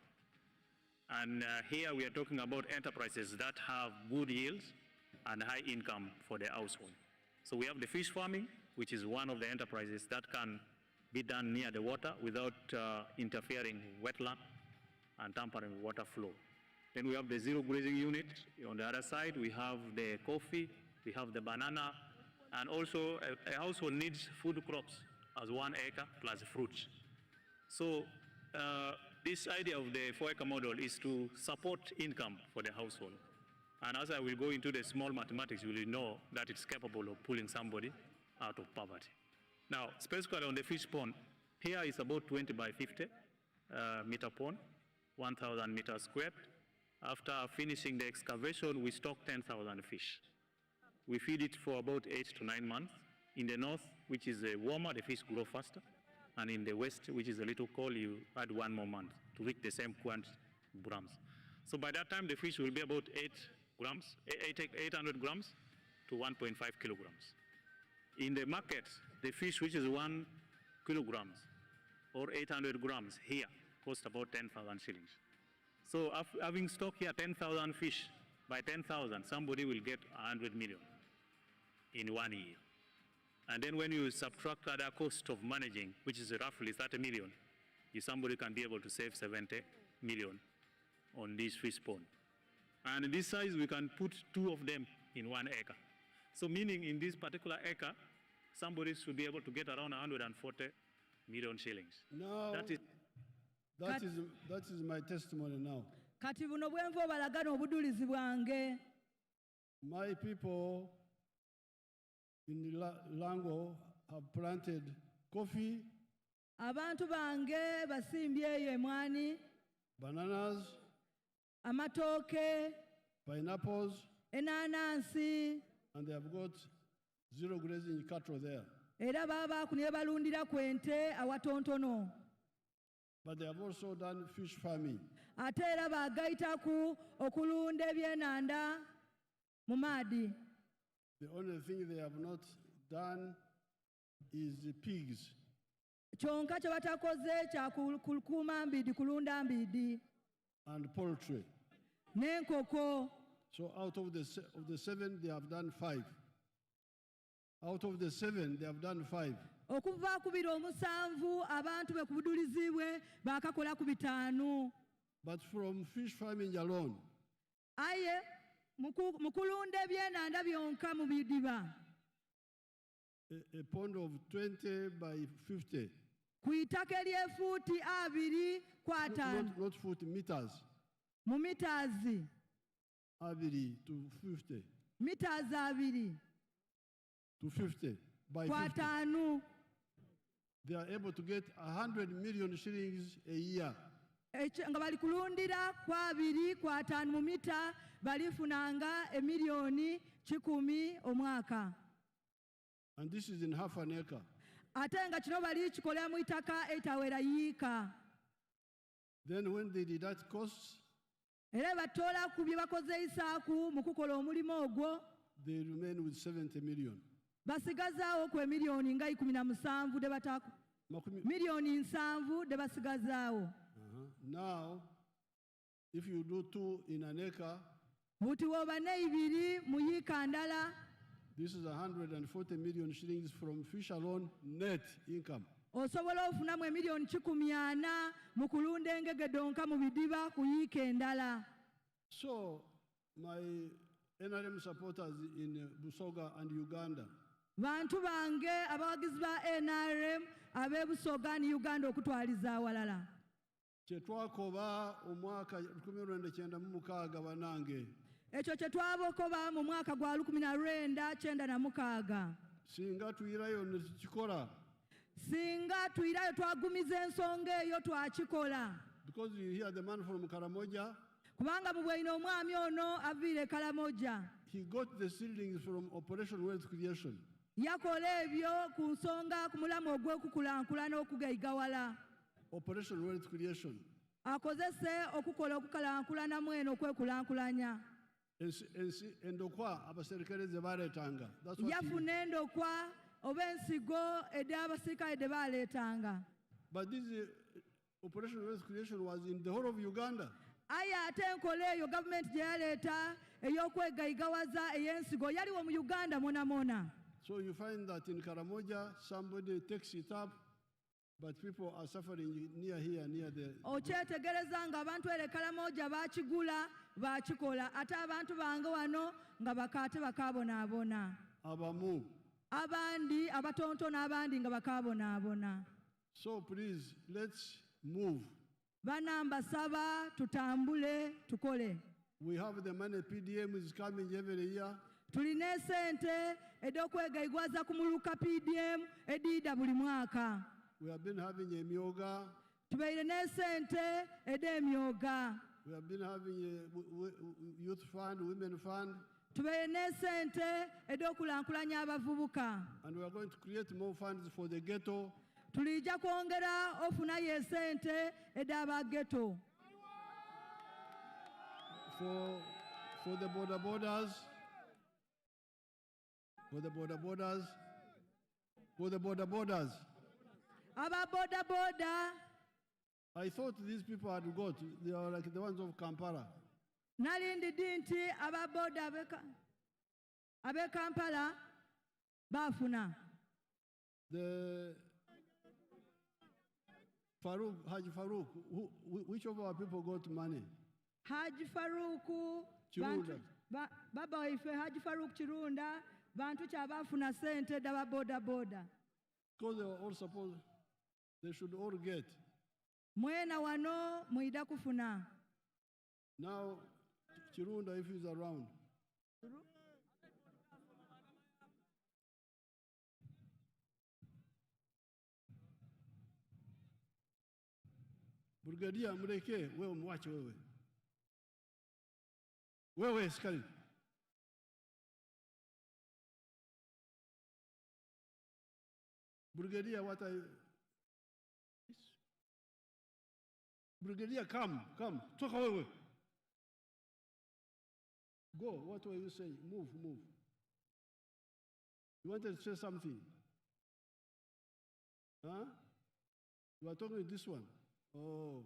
S11: And here we are talking about enterprises that have good yields and high income for their household. So we have the fish farming, which is one of the enterprises that can be done near the water without interfering with wetland and tampering with water flow. Then we have the zero grazing unit. On the other side, we have the coffee, we have the banana, and also a household needs food crops as 1 acre plus fruits. So this idea of the 4-acre model is to support income for the household. And as I will go into the small mathematics, you will know that it's capable of pulling somebody out of poverty. Now, specifically on the fish pond, here is about 20 by 50 meter pond, 1,000 meters squared. After finishing the excavation, we stock 10,000 fish. We feed it for about 8 to 9 months. In the north, which is warmer, the fish grow faster. And in the west, which is a little cold, you add 1 more month to reach the same quantity grams. So by that time, the fish will be about 800 grams to 1.5 kilograms. In the market, the fish which is 1 kilograms or 800 grams here costs about 10,000 shillings. So having stock here 10,000 fish, by 10,000, somebody will get 100 million in 1 year. And then when you subtract other cost of managing, which is roughly 30 million, somebody can be able to save 70 million on this fish pond. And in this size, we can put 2 of them in 1 acre. So meaning in this particular acre, somebody should be able to get around 140 million shillings.
S5: Now, that is my testimony now.
S6: Kati buno bwenva obalagana obudulizi bwange.
S5: My people in Lango have planted coffee,
S6: Abantu bange basimbye eyo emwani,
S5: bananas,
S6: amatooke,
S5: pineapples,
S6: enanansi,
S5: and they have got zero grazing cattle there.
S6: Era baba kunye balundira ku ente awatontono.
S5: But they have also done fish farming.
S6: Ate era bagayitaku okulunda ebyenanda mu maadi.
S5: The only thing they have not done is the pigs.
S6: Kyonka kye batakoze kya kukuuma mbidi, kulunda mbidi.
S5: And poultry.
S6: N'enkoko.
S5: So out of the 7, they have done 5. Out of the 7, they have done 5.
S6: Okuva ku biro 7 abantu be kubudulizibwe bakakola ku 5.
S5: But from fish farming alone,
S6: aye mukulunda ebyenanda byonka mu bidiba,
S5: a pond of 20 by 50.
S6: Ku itaka eryefuuti 2 ku 5.
S5: Not foot, meters.
S6: Mu meters
S5: 2 to 50.
S6: Meters 2
S5: to 50 by
S6: 50.
S5: They are able to get 100 million shillings a year.
S6: Nga bali kulundira ku 2 ku 5 mu mita balifunanga emiliyoni 10 omwaka.
S5: And this is in half an acre.
S6: Ate nga kino bali kikola mu itaka etawera yiika.
S5: Then when they deduct costs,
S6: era batola ku bye bakozesaaku mu kukola omulimu ogwo,
S5: they remain with 70 million.
S6: Basigazaawo ku emiliyoni nga 17 de bataku. Miliyoni 7 de basigazaawo.
S5: Now, if you do 2 in an acre,
S6: buti woba ne 2 mu yiika ndala,
S5: this is 140 million shillings from fish alone net income.
S6: Osobola ofunamu emiliyoni 140 mu kulunda engege donka mu bidiba ku yiika endala.
S5: So, my NRM supporters in Busoga and Uganda,
S6: bantu bange abawagizi ba NRM abe Busoga ne Uganda okutwaliza awalala,
S5: kyetwakoba omwaka 1996 banange,
S6: ekyo kye twabokoba mu mwaka gwa 1996.
S5: singa tuyirayo ne tukikola,
S6: singa tuyirayo twagumiza ensonga eyo twakikola,
S5: Because you hear the man from Karamoja,
S6: kubanga mubweyina omwami ono aviire Karamoja.
S5: he got the seedlings from Operation Wealth Creation.
S6: Yakola ebyo ku nsonga ku mulamu ogw'okukulankulana okugaigawala.
S5: Operation Wealth Creation.
S6: Akozese okukola okukalankulana mweno okwekulankulanya.
S5: Endokwa abaserikale ze baleetanga.
S6: Yafuna endokwa oba ensigo ed'abasirikale de baleetanga.
S5: But this Operation Wealth Creation was in the whole of Uganda.
S6: Ate enkola eyo gavumenti gye yaleeta ey'okwegaigawaza ey'ensigo yaliwo mu Uganda mona.
S5: So you find that in Karamoja, somebody takes it up, but people are suffering near here, near there.
S6: Okyetegereza nga abantu ere Karamoja baakigula baakikola ate abantu bange wano nga bakaate bakaabonaabona.
S5: Abamu.
S6: Abandi abatontono abandi nga bakaabonaabona.
S5: So please, let's move.
S6: Banamba saba tutambule tukole.
S5: We have the money, PDM is coming every year.
S6: Tulina esente ed'okwegaigwaza ku muluka PDM ediida buli mwaka.
S5: We have been having a myoga.
S6: Tubeire n'esente ed'emyoga.
S5: We have been having a youth fund, women fund.
S6: Tubeire n'esente ed'okulankulanya abavubuka.
S5: And we are going to create more funds for the ghetto.
S6: Tulijja kwongera ofunayo esente ed'abageto.
S5: For the borders. For the borders.
S6: Aba boda.
S5: I thought these people had got. They are like the ones of Kampala.
S6: Nalindidde nti aba boda abe Kampala bafuna.
S5: The Haji Farouk, which of our people got money?
S6: Haji Farouk, Baba waife Haji Farouk Chirunda, bantu kyabafuna sente daba boda.
S5: Because they were all supposed, they should all get.
S6: Mwena wano muida kufuna.
S5: Now, Chirunda, if he's around. Brigadier Mureke, wewe mwache wewe. Wewe skali. Brigadier, what are you? Brigadier, come. Toka wewe. Go, what were you saying? Move. You wanted to say something? Huh? You are talking to this one. Oh.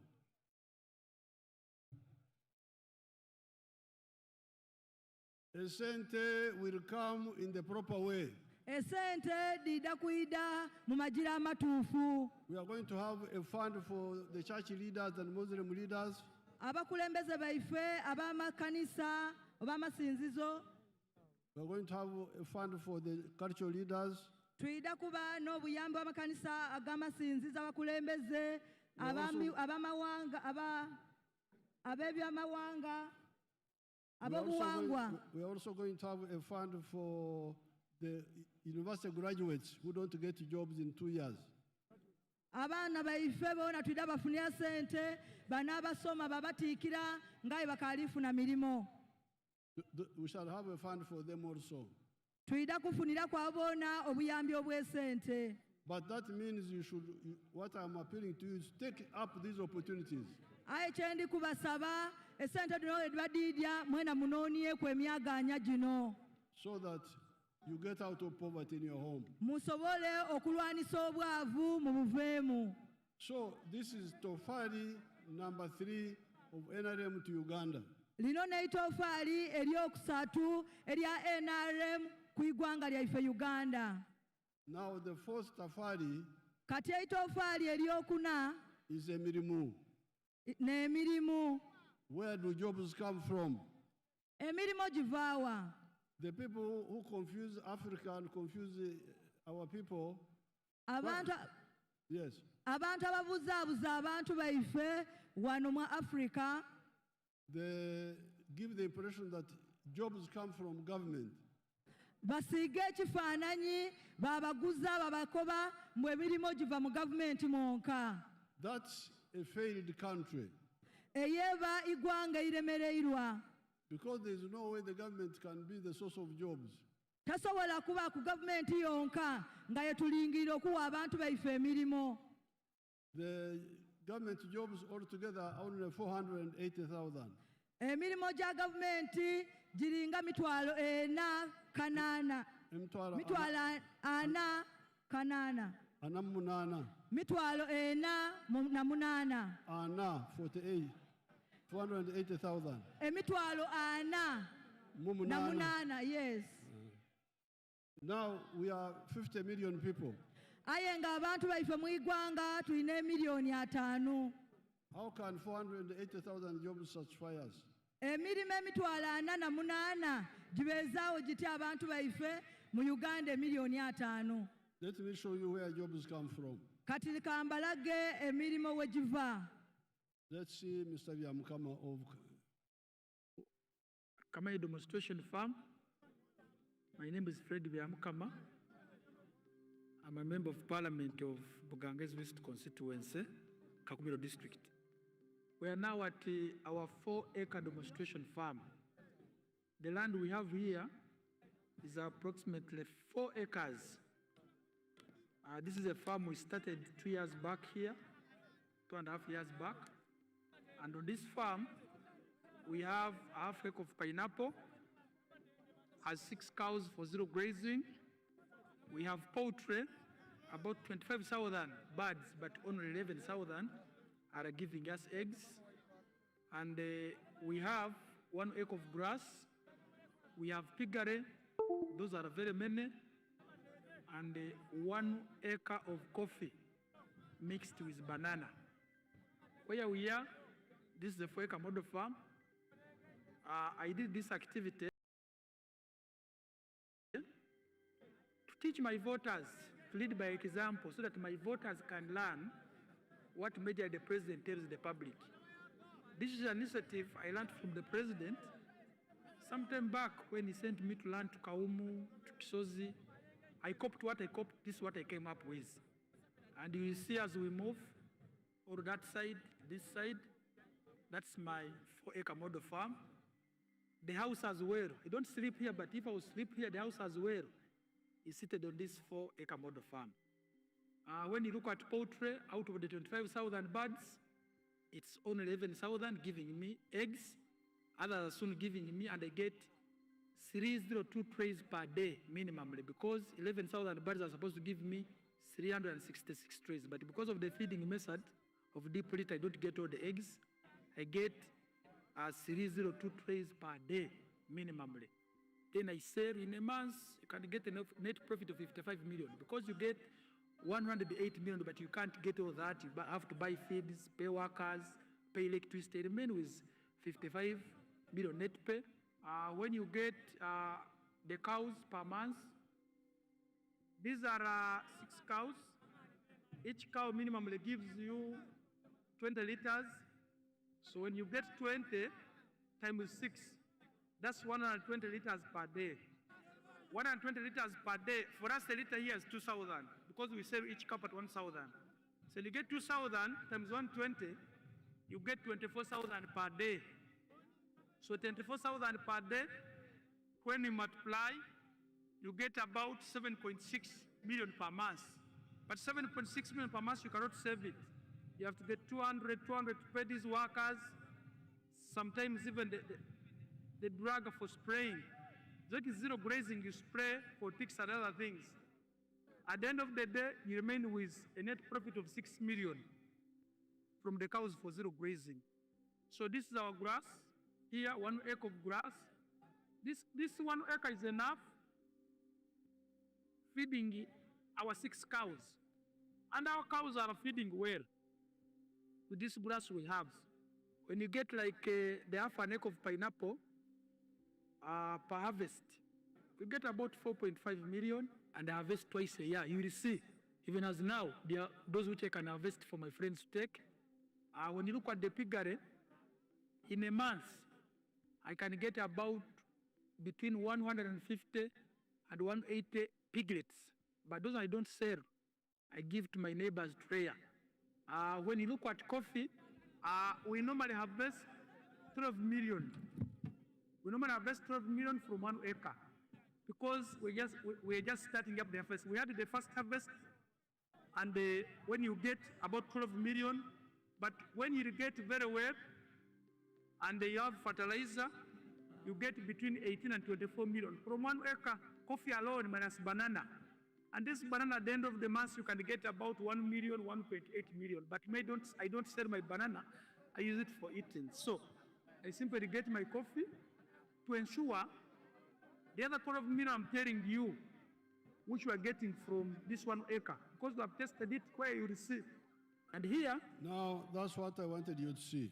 S5: Esente will come in the proper way.
S6: Esente dida kuida mu majira amatuufu.
S5: We are going to have a fund for the church leaders and Muslim leaders.
S6: Abakulembeze baife ab'amakanisa ob'amasinzizo.
S5: We are going to have a fund for the cultural leaders.
S6: Tuida kuba n'obuyambi bw'amakanisa ag'amasinzizo abakulembeze abamawanga abebyamawanga ababuwangwa.
S5: We are also going to have a fund for the university graduates who don't get jobs in 2 years.
S6: Abaana baife bona tuida bafunira sente banabasoma babatiikira ngaye bakalifuna milimo.
S5: We shall have a fund for them also.
S6: Tuida kufunira kwa bona obuyambi obw'esente.
S5: But that means what I'm appealing to you is take up these opportunities.
S6: Aye kyendi kubasaba esente dino edibadidya mwena munoonye ku emyaganya gino.
S5: So that you get out of poverty in your home.
S6: Musobole okulwanisa obwavu mu buveemu.
S5: So this is Tofali number 3 of NRM to Uganda.
S6: Lino neitofaali eryokusatu erya NRM ku igwanga lyaife Uganda.
S5: Now the fourth tafari
S6: kati eitofaali eryokuna
S5: is emirimu.
S6: N'emirimu.
S5: Where do jobs come from?
S6: Emirimu givaawa.
S5: The people who confuse Africa and confuse our people. Yes.
S6: Abantu ababuzaabuza abantu baife wano mu Africa.
S5: They give the impression that jobs come from government.
S6: Basiige ekifaananyi babaguza babakoba mbu emirimu giva mu gavumenti mwonka.
S5: That a failed country.
S6: eyeba igwanga iremereirwa
S5: Because there is no way the government can be the source of jobs.
S6: tasobola kuba ku gavumenti yonka nga yetulingirira okuwa abantu baife emirimu.
S5: The government jobs altogether are only 480,000.
S6: Emirimu gya gavumenti giringa mitwalo 4,800. Mitwalo 4,800. Mitwalo 4,800.
S5: Ana 48. 480,000.
S6: Emitwalo 4,800, yes.
S5: Now we are 50 million people.
S6: Aye nga abantu baife mu igwanga tulina emiliyoni 5.
S5: How can 480,000 jobs satisfy us?
S6: Emirimu emitwalo 4,800 gibeezaawo gitya abantu baife mu Uganda emiliyoni 5.
S5: Let me show you where jobs come from.
S6: Kati kambalage emirimu we giva.
S5: Let's see Mr. Byamukama of
S12: Kamai Demonstration Farm. My name is Fred Byamukama. I'm a member of Parliament of Buganges West Constituency, Kakumiro District. We are now at our 4-acre demonstration farm. The land we have here is approximately 4 acres. This is a farm we started 2 years back here, 2.5 years back. And on this farm, we have half acre of pineapple, has 6 cows for 0 grazing. We have poultry, about 25,000 birds, but only 11,000 are giving us eggs. And we have 1 acre of grass. We have piggery, those are very many. And 1 acre of coffee mixed with banana. Where we are, this is the 4-acre model farm. I did this activity to teach my voters, to lead by example, so that my voters can learn what measure the president tells the public. This is an initiative I learned from the president sometime back when he sent me to learn to Kaumu, to Kisozi. I copied what I copied, this is what I came up with. And you will see as we move, or that side, this side, that's my 4-acre model farm. The house as well. I don't sleep here, but if I was sleep here, the house as well is seated on this 4-acre model farm. When you look at poultry, out of the 25,000 birds, it's only 11,000 giving me eggs. Others are soon giving me, and I get 302 trays per day minimally, because 11,000 birds are supposed to give me 366 trays. But because of the feeding method of deep litter, I don't get all the eggs. I get 302 trays per day minimally. Then I sell in a month, you can get a net profit of 55 million, because you get 108 million, but you can't get all that. You have to buy feeds, pay workers, pay electricity. Remain with 55 million net pay. When you get the cows per month, these are 6 cows. Each cow minimally gives you 20 liters. So when you get 20 times 6, that's 120 liters per day. 120 liters per day. For us, a liter here is 2,000, because we sell each cup at 1,000. So you get 2,000 times 120, you get 24,000 per day. So 24,000 per day, when you multiply, you get about 7.6 million per month. But 7.6 million per month, you cannot save it. You have to get 200 to pay these workers, sometimes even the drug for spraying. That is 0 grazing, you spray for ticks and other things. At the end of the day, you remain with a net profit of 6 million from the cows for 0 grazing. So this is our grass. Here, 1 acre of grass. This 1 acre is enough feeding our 6 cows. And our cows are feeding well with this grass we have. When you get like the half an acre of pineapple per harvest, you get about 4.5 million, and I harvest twice a year. You will see, even as now, there are those which I can harvest for my friends to take. When you look at the piggery, in a month, I can get about between 150 and 180 piglets. But those I don't sell. I give to my neighbors prayer. When you look at coffee, we normally harvest 12 million. We normally harvest 12 million from 1 acre because we're just starting up the harvest. We had the first harvest, and when you get about 12 million, but when you irrigate very well, and you have fertilizer, you get between 18 and 24 million. From 1 acre, coffee alone minus banana. And this banana at the end of the month, you can get about 1 million, 1.8 million. But I don't sell my banana, I use it for eating. So I simply get my coffee to ensure the other 12 million I'm telling you, which we are getting from this 1 acre, because we have tested it where you receive. And here.
S5: Now, that's what I wanted you to see.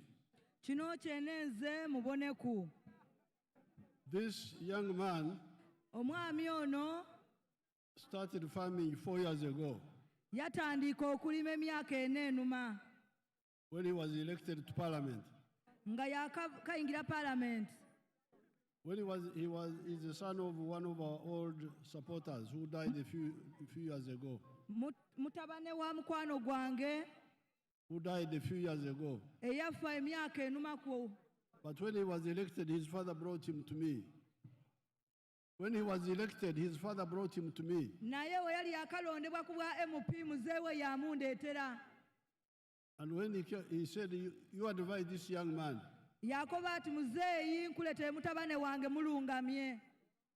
S5: This young man started farming 4 years ago when he was elected to parliament. When he's the son of one of our old supporters who died a few years ago. Who died a few years ago. But when he was elected, his father brought him to me. When he was elected, his father brought him to me. And when he said, you advise this young man.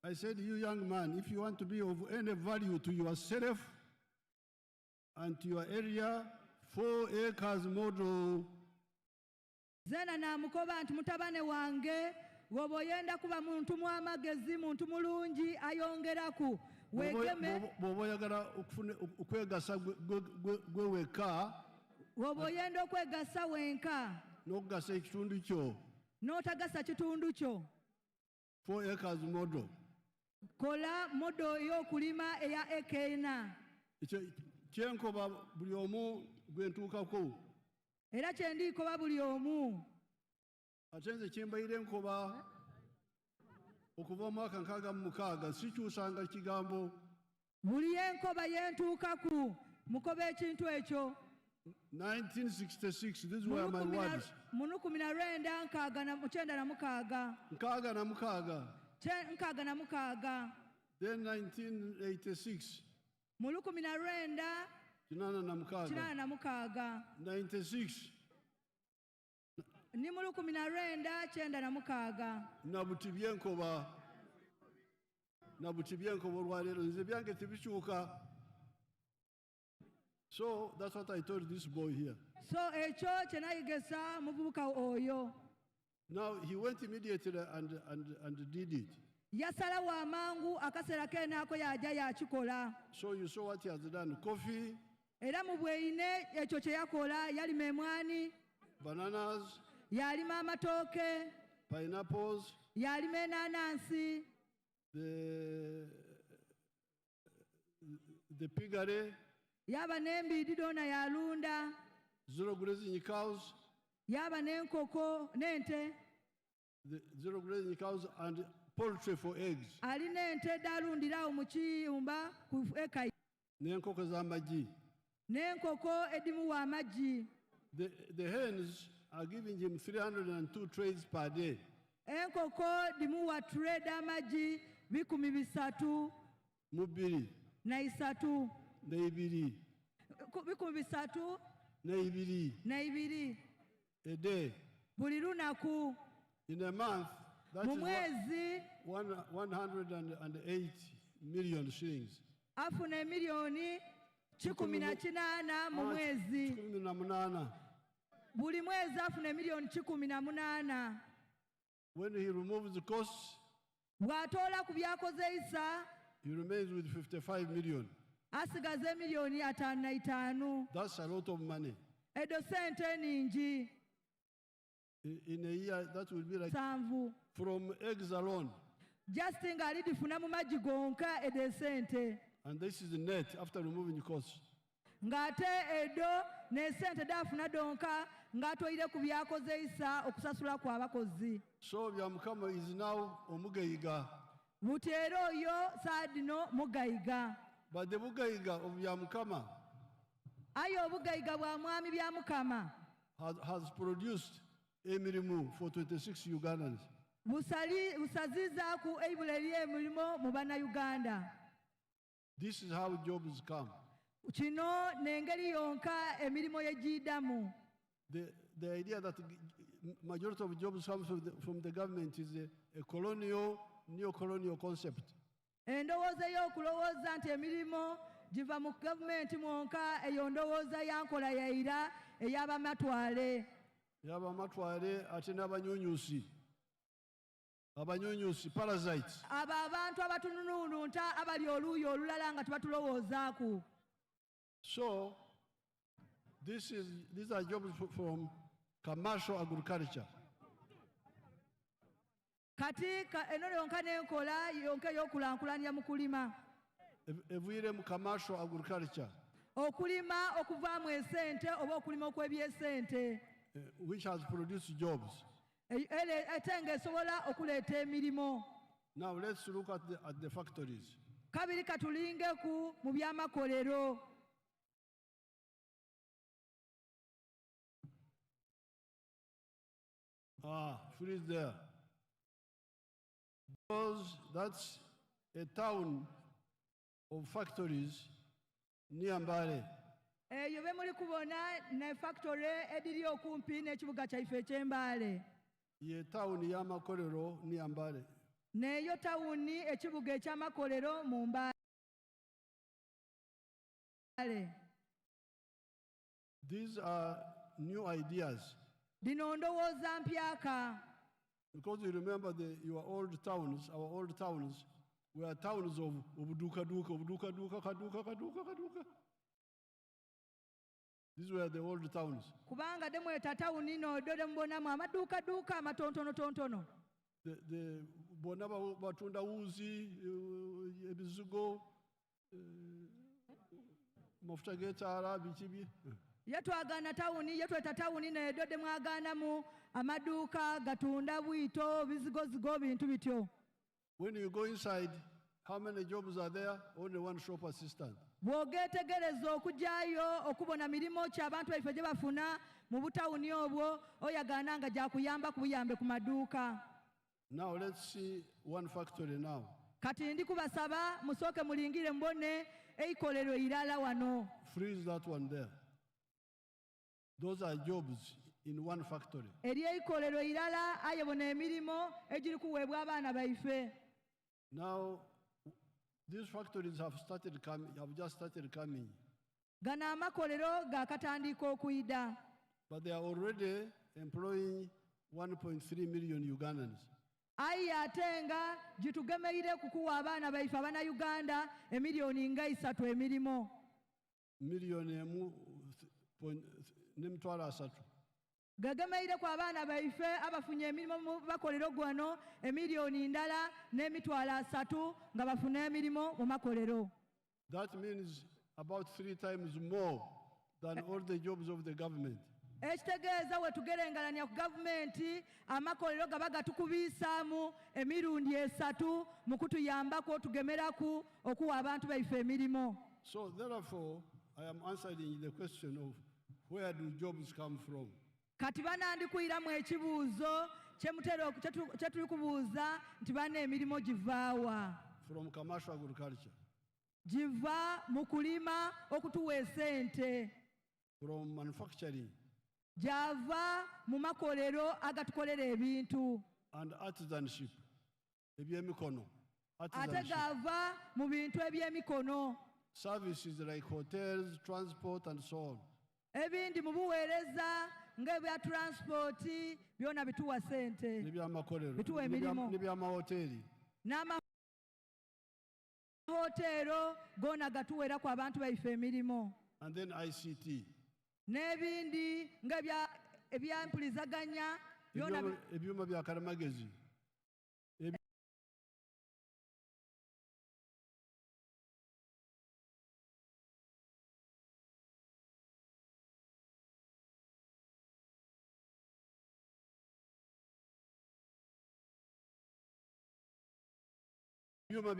S5: I said, you young man, if you want to be of any value to yourself and to your area, 4 acres model.
S6: Zena na mukoba nti mutabane wange woboyenda kuba muntu mwamagezi muntu mulungi ayongeraku wegeme
S5: boboyagala okwegasa gweweka
S6: woboyenda okwegasa wenka
S5: n'okugasa ekitundu kyo
S6: n'otagasa kitundu kyo
S5: 4 acres model.
S6: Kola modo y'okulima eya ekena
S5: kyenkoba buli omu gwentuukako
S6: era kyendikoba buli omu
S5: ate nze kyembayire enkoba okuva mu mwaka 66 sikyusanga kigambo
S6: buli enkoba yentuukaku mukoba ekintu ekyo
S5: 1966. This is where my words. Then 1986. 96. Nabutibyenkoba olwaleero nze byange tebikyuka. So that's what I told this boy here. Now he went immediately and did it. So you saw what he has done. Coffee, bananas, pineapples, the piggery,
S6: yaba n'embidi dona yalunda
S5: zero grazing cows,
S6: yaba n'enkoko n'ente,
S5: zero grazing cows and poultry for eggs,
S6: ali n'ente dalundirawo mu kiyumba ku eka
S5: n'enkoko z'amagi,
S6: n'enkoko edimuwa amagi.
S5: The hens are giving him 302 trays per day.
S6: Enkoko dimuwa tray d'amagi 300
S5: mubiri
S6: na 3
S5: n'ebiri
S6: bikumi 3
S5: n'ebiri a day.
S6: Buli lunaku.
S5: In a month, that is 108 million shillings.
S6: Afuna milioni 18 mu mwezi.
S5: 18.
S6: Buli mwezi afuna milioni 18.
S5: When he removes the costs,
S6: bw'atoola ku byakozeisa,
S5: he remains with 55 million.
S6: Asigaze milioni 55.
S5: That's a lot of money.
S6: Edo sente ningi.
S5: In a year, that will be like from eggs alone.
S6: Just ngali difuna mu magi gonka edo sente.
S5: And this is the net after removing the costs.
S6: Ngate edo ne sente dafuna donka ngatoire ku byakozeisa okusasula kwa bakozi.
S5: So byamukama is now omugayiga.
S6: Mutero yo sadino mugayiga.
S5: But the mugayiga of Yamukama
S6: ayo obugaiga bwa mwami bya Mukama
S5: has produced emirimu for 26 Ugandans.
S6: busazizaaku eibula ery'emirimu mu Bannayuganda.
S5: This is how jobs come.
S6: Kino n'engeri yonka emirimu egiyiddamu.
S5: The idea that majority of jobs come from the government is a colonial, neo-colonial concept.
S6: Endowooza y'okulowooza nti emirimu giva mu gavumenti mwonka eyo ndowooza ya nkola yaira ey'abamatwale.
S5: Y'abamatwale ate n'abanyunyusi. Abanyunyusi, parasites.
S6: Abo abantu abatununuununta abali oluuyi olulala nga tebatulowoozaako.
S5: So, these are jobs from commercial agriculture.
S6: Kati eno yonka n'enkola yonka ey'okulankulanya mu kulima.
S5: Evuire mu commercial agriculture.
S6: Okulima okuvaamu esente oba okulima okw'ebyesente.
S5: Which has produced jobs.
S6: Ate ng'esobola okuleeta emirimu.
S5: Now let's look at the factories.
S6: Kabiri katulingeku mu byamakolero.
S5: Freeze there. That's a town of factories near Mbale.
S6: Eyo be muli kubona ne factory ediri okumpi n'ekibuga kyaife eky'Embale.
S5: Ye town y'amakolero near Mbale.
S6: Neyo tawuni ekibuga eky'amakolero mu Mbale.
S5: These are new ideas.
S6: Dino ndowooza mpyaka.
S5: Because you remember our old towns were towns of duka. These were the old towns.
S6: Kubanga demweta tawuni no dode mbonamu amaduuka amatontono.
S5: The bona batunda wuzi, ebizugo, mafuta g'etaala bikibi.
S6: Yetwagaana tawuni, yetweta tawuni naye dode mwagaanamu amaduuka gatunda bwito, bizigozigo, bintu bityo.
S5: When you go inside, how many jobs are there? Only one shop assistant.
S6: Bw'ogeetegereza okujjayo okubona mirimu ki abantu baife gye bafuna mu butawuni obwo oyagaana nga gyakuyamba ku buyambe ku maduuka.
S5: Now let's see one factory now.
S6: Kati ndi kubasaba musooke mulingire mbone eikolero irala wano.
S5: Freeze that one there. Those are jobs in one factory.
S6: Eri eikolero irala ayebona emirimu egiri kuweebwa abaana baife.
S5: Now these factories have just started coming.
S6: Gano amakolero gaakatandika okuyida.
S5: But they are already employing 1.3 million Ugandans.
S6: Ayi ate nga gitugemeire kukuwa abaana baife Abannayuganda emiliyoni nga 3 emirimu.
S5: Miliyoni emu n'emitwalo 3.
S6: Gagemeire ku abaana baife abafunye emirimu mu makolero gwano emiliyoni ndala n'emitwalo 3 nga bafuna emirimu mu makolero.
S5: That means about 3 times more than all the jobs of the government.
S6: Ekitegeeza we tugerengalanya ku gavumenti amakolero gaba gatukubiisaamu emirundi 3 mu kutuyambako tugemeraku okuwa abantu baife emirimu.
S5: So therefore I am answering the question of where do jobs come from?
S6: Kati banandikuyiramu ekibuuzo kye tuli kubuuza nti bana emirimu givaawa.
S5: From commercial agriculture.
S6: Giva mu kulima okutuwa esente.
S5: From manufacturing.
S6: Java mu makolero agatukolera ebintu.
S5: And artisanship. Ebyemikono.
S6: Ate gava mu bintu ebyemikono.
S5: Services like hotels, transport and so on.
S6: Ebindi mu buweereza ng'ebya transport byona bituwa sente. Bituwa emirimu.
S5: N'ebyamahoteri.
S6: N'amahotero gona gatuweera ku abantu baife emirimu.
S5: And then ICT.
S6: N'ebindi ng'ebyempulizaganya byona
S5: ebyuma bya kalamagezi.
S6: Ebyuma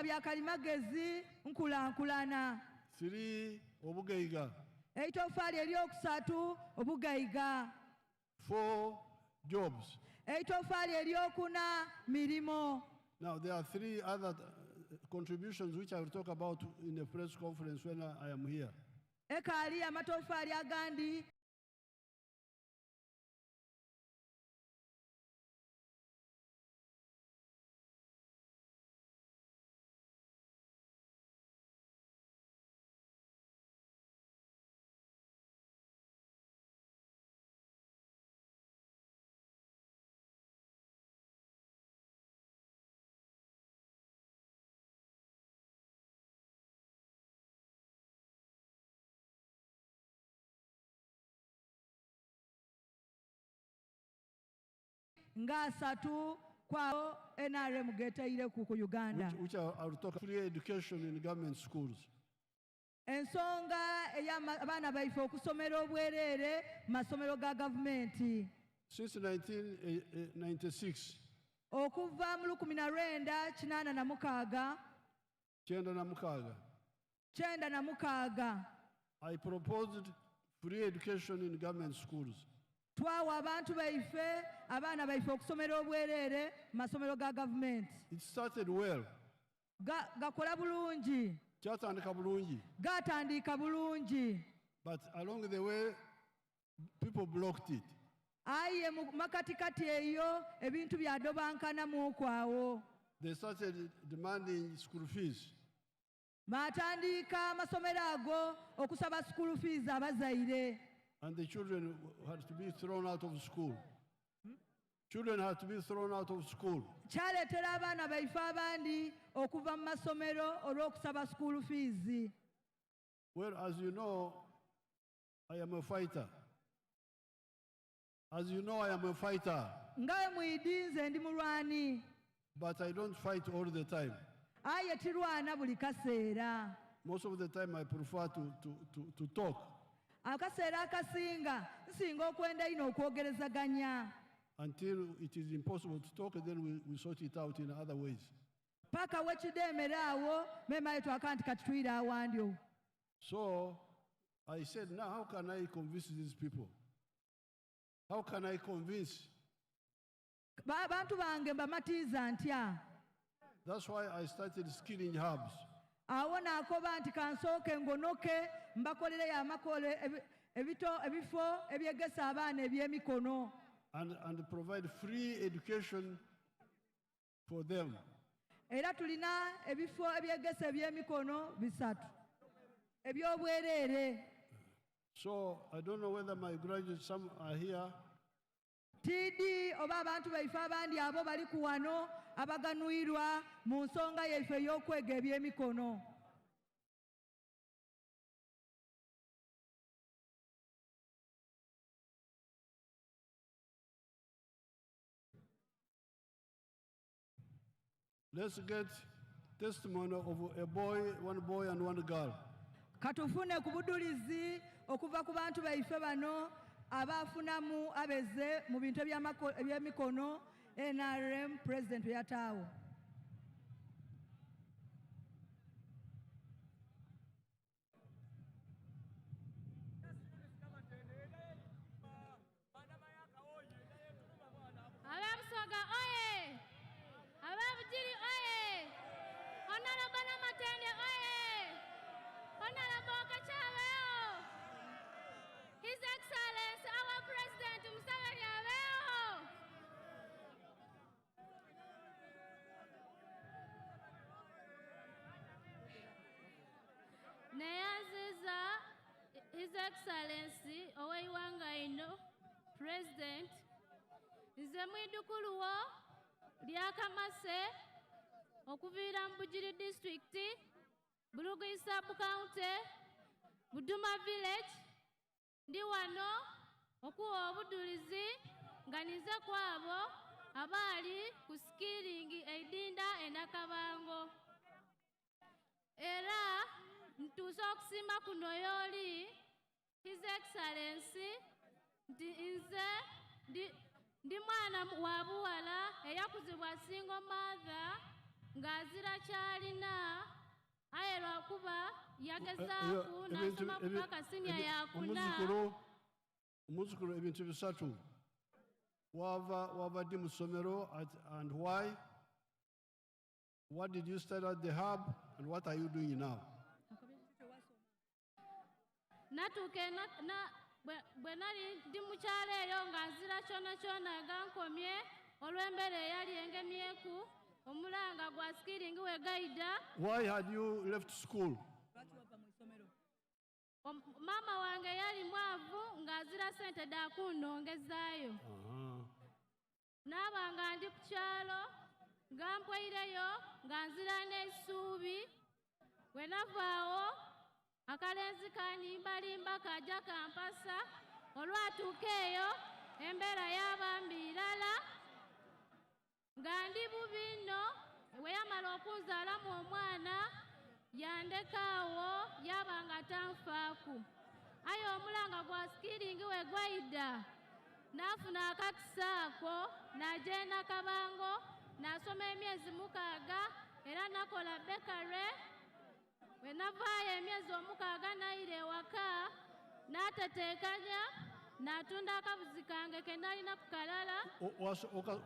S6: bya kalimagezi nkulankulana.
S5: 3 Obugaiga.
S6: Eitofali eryokusatu obugaiga.
S5: 4 jobs.
S6: Eitofali eryokuna mirimo.
S5: Now there are 3 other contributions which I will talk about in the press conference when I am here.
S6: Ekali amatofali agandi. Ngasatu kwao NRM getaire ku Uganda.
S5: Which I will talk free education in government schools.
S6: Ensonga ey'abaana baife okusomera obwerere masomero ga gavumenti.
S5: Since 1996.
S6: Okuva mu 1986. 96.
S5: I proposed free education in government schools.
S6: Twawa abantu baife abaana baife okusomera obwerere masomero ga gavumenti.
S5: It started well.
S6: Gakola bulungi.
S5: Kyatandika bulungi.
S6: Gatandika bulungi.
S5: But along the way, people blocked it.
S6: Aye makatikati eyo ebintu byadobankana mukwawo.
S5: They started demanding school fees.
S6: Matandika masomero ago okusaba school fees abazaire.
S5: And the children had to be thrown out of school. Children had to be thrown out of school.
S6: Kyaletera abaana baife abandi okuva mu masomero olw'okusaba school fees.
S5: Well, as you know, I am a fighter. As you know, I am a fighter.
S6: Ngawe mwidinze ndi mulwani.
S5: But I don't fight all the time.
S6: Aye tirwana buli kaseera.
S5: Most of the time I prefer to talk.
S6: Akaseera akasinga nsinga okwenda ino okwogerezaganya.
S5: Until it is impossible to talk, and then we sort it out in other ways.
S6: Paka wekidemera awo memayo twakanti katitwira awandyo.
S5: So I said, now how can I convince these people? How can I convince?
S6: Bantu bange mbamatiiza ntya.
S5: That's why I started skilling hubs.
S6: Awo nakoba nti kansooke ngonoke mbakolere amakole ebifo ebyegesa abaana ebyemikono.
S5: And provide free education for them.
S6: Era tulina ebifo ebyegesa ebyemikono bisatu. Ebyobwerere.
S5: So I don't know whether my graduates, some are here.
S6: Tidi oba abantu baife abandi abo bali ku wano abaganuirwa mu nsonga yaife ey'okwega ebyemikono.
S5: Let's get testimony of a boy, one boy and one girl.
S6: Katufune ku budulizi okuva ku bantu baife bano abafunamu abeze mu bintu ebyemikono NRM President yataawo.
S13: Ababusoga oye! Ababugiri oye! Honorable Namatende oye! Honorable Kachabeo! His Excellency, our President Museveni Abeo! Neyaziza His Excellency Oweiwangaino, President, nze mwidukuluwo lyakamase okuviira mu Bugiri District, Bugiri Sub-County, Buduma Village, ndi wano okuwa obudulizi nga nize kwabo abaali ku skilling eidinda enakabango. Era ntuuse okusima kuno y'oli His Excellency nti nze ndi mwana wa buwala eyakuzibwa single mother ng'azira kyalina aye lwakuba yagezaaku n'asoma paka siniya yakuna.
S5: Omuzukulu ebintu bisatu. Wava ddi mu ssomero and why? What did you study at the hub and what are you doing now?
S13: Natuuka bwe nali ndi mu kyalo eyo nga nzira kyona kyona gankomye olw'embeera eyali engemyeku omulanga gwa skilling we gaida.
S5: Why had you left school?
S13: Mama wange yali mwavu ng'azira sente dakunnongezaayo. Naaba nga ndi ku kyalo ngampweireyo nga nzira n'essuubi. Bwe navaawo akalenzi kanimbalimba kajja kampasa. Olwatuuka eyo embeera y'abambirala nga ndi bubi nno. Bwe yamala okunzaalamu omwana yandekaawo yaba nga tanfaaku. Aye omulanga gwa skilling we gwaida n'afuna akakisa ako n'agenda Kabango n'asoma emyezi 6 era nakola bekare. Bwe navaayo emyezi 6 n'ayira ewaka n'atateekanya n'atunda akabuzi kange ke nalina ku kalala.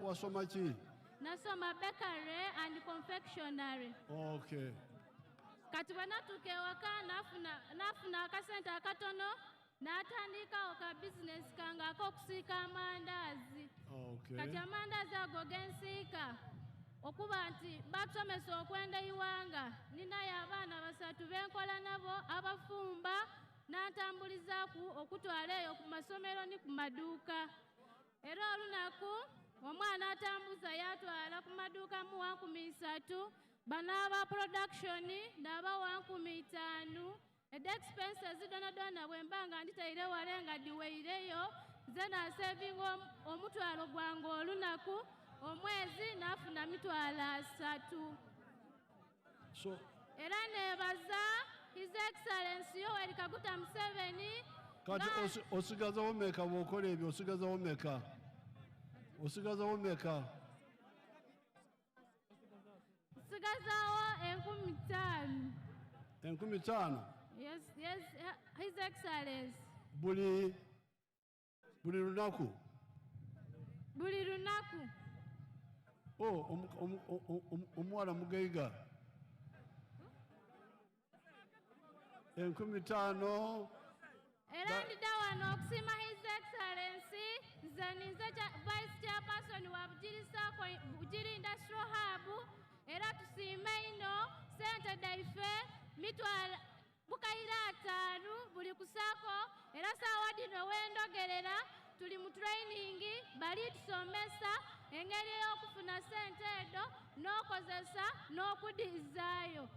S5: Wasoma ki?
S13: Nasoma bekare and confectionery.
S5: Okay.
S13: Kati bwe natuuka ewaka n'afuna akasente akatono n'atandikawo ka bizinesi kange ak'okusiika amandaazi. Kati amandaazi ago gensiika okuba nti batusomesa okwenda iwanga. Ninayo abaana 3 benkola nabo abafumba n'antambulizaaku okutwala eyo ku masomero ni ku maduuka. Era olunaku omwana atambuza yatwala ku maduuka mu 3,000, bano aba production n'aba 5,000. Ed expenses donadona bwe mba nga nditayire wale nga diweireyo nze naasevinga omutwalo gwange olunaku omwezi n'afuna mitwalo 3. Era neebaza His Excellency Yoweri Kaguta Museveni.
S5: Kati osigazawo meka bw'okola ebyo? Osigazawo meka? Osigazawo meka?
S13: Nsigazawo 5,000.
S5: 5,000?
S13: Yes, His Excellency.
S5: Buli lunaku?
S13: Buli lunaku.
S5: Omuwala mugaiga. 5,000.
S13: Era ndida wano okusiima His Excellency nze ninze Vice Chairperson wa Bugiri Industrial Hub. Era tusiime ino sente daife mitwalo bukayira 5 buli kusako. Era saawa dino wendogerera tuli mu training bali tusomesa engeri y'okufuna sente edo n'okozesa n'okudizaayo.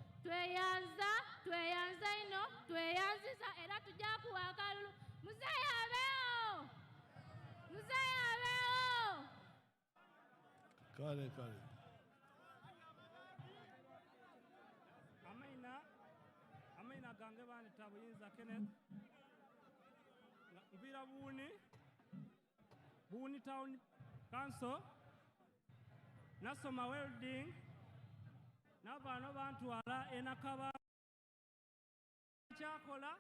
S13: Tweyanza ino tweyanziza era tujja kuwa akalulu. Muzeeyi abeewo! Muzeeyi abeewo!
S5: Kale.
S2: Amaina gange banita Buyinza Kenneth. Nvira Buuni Town Council. Nasoma welding. N'abaana bantwala enakaba kyakola.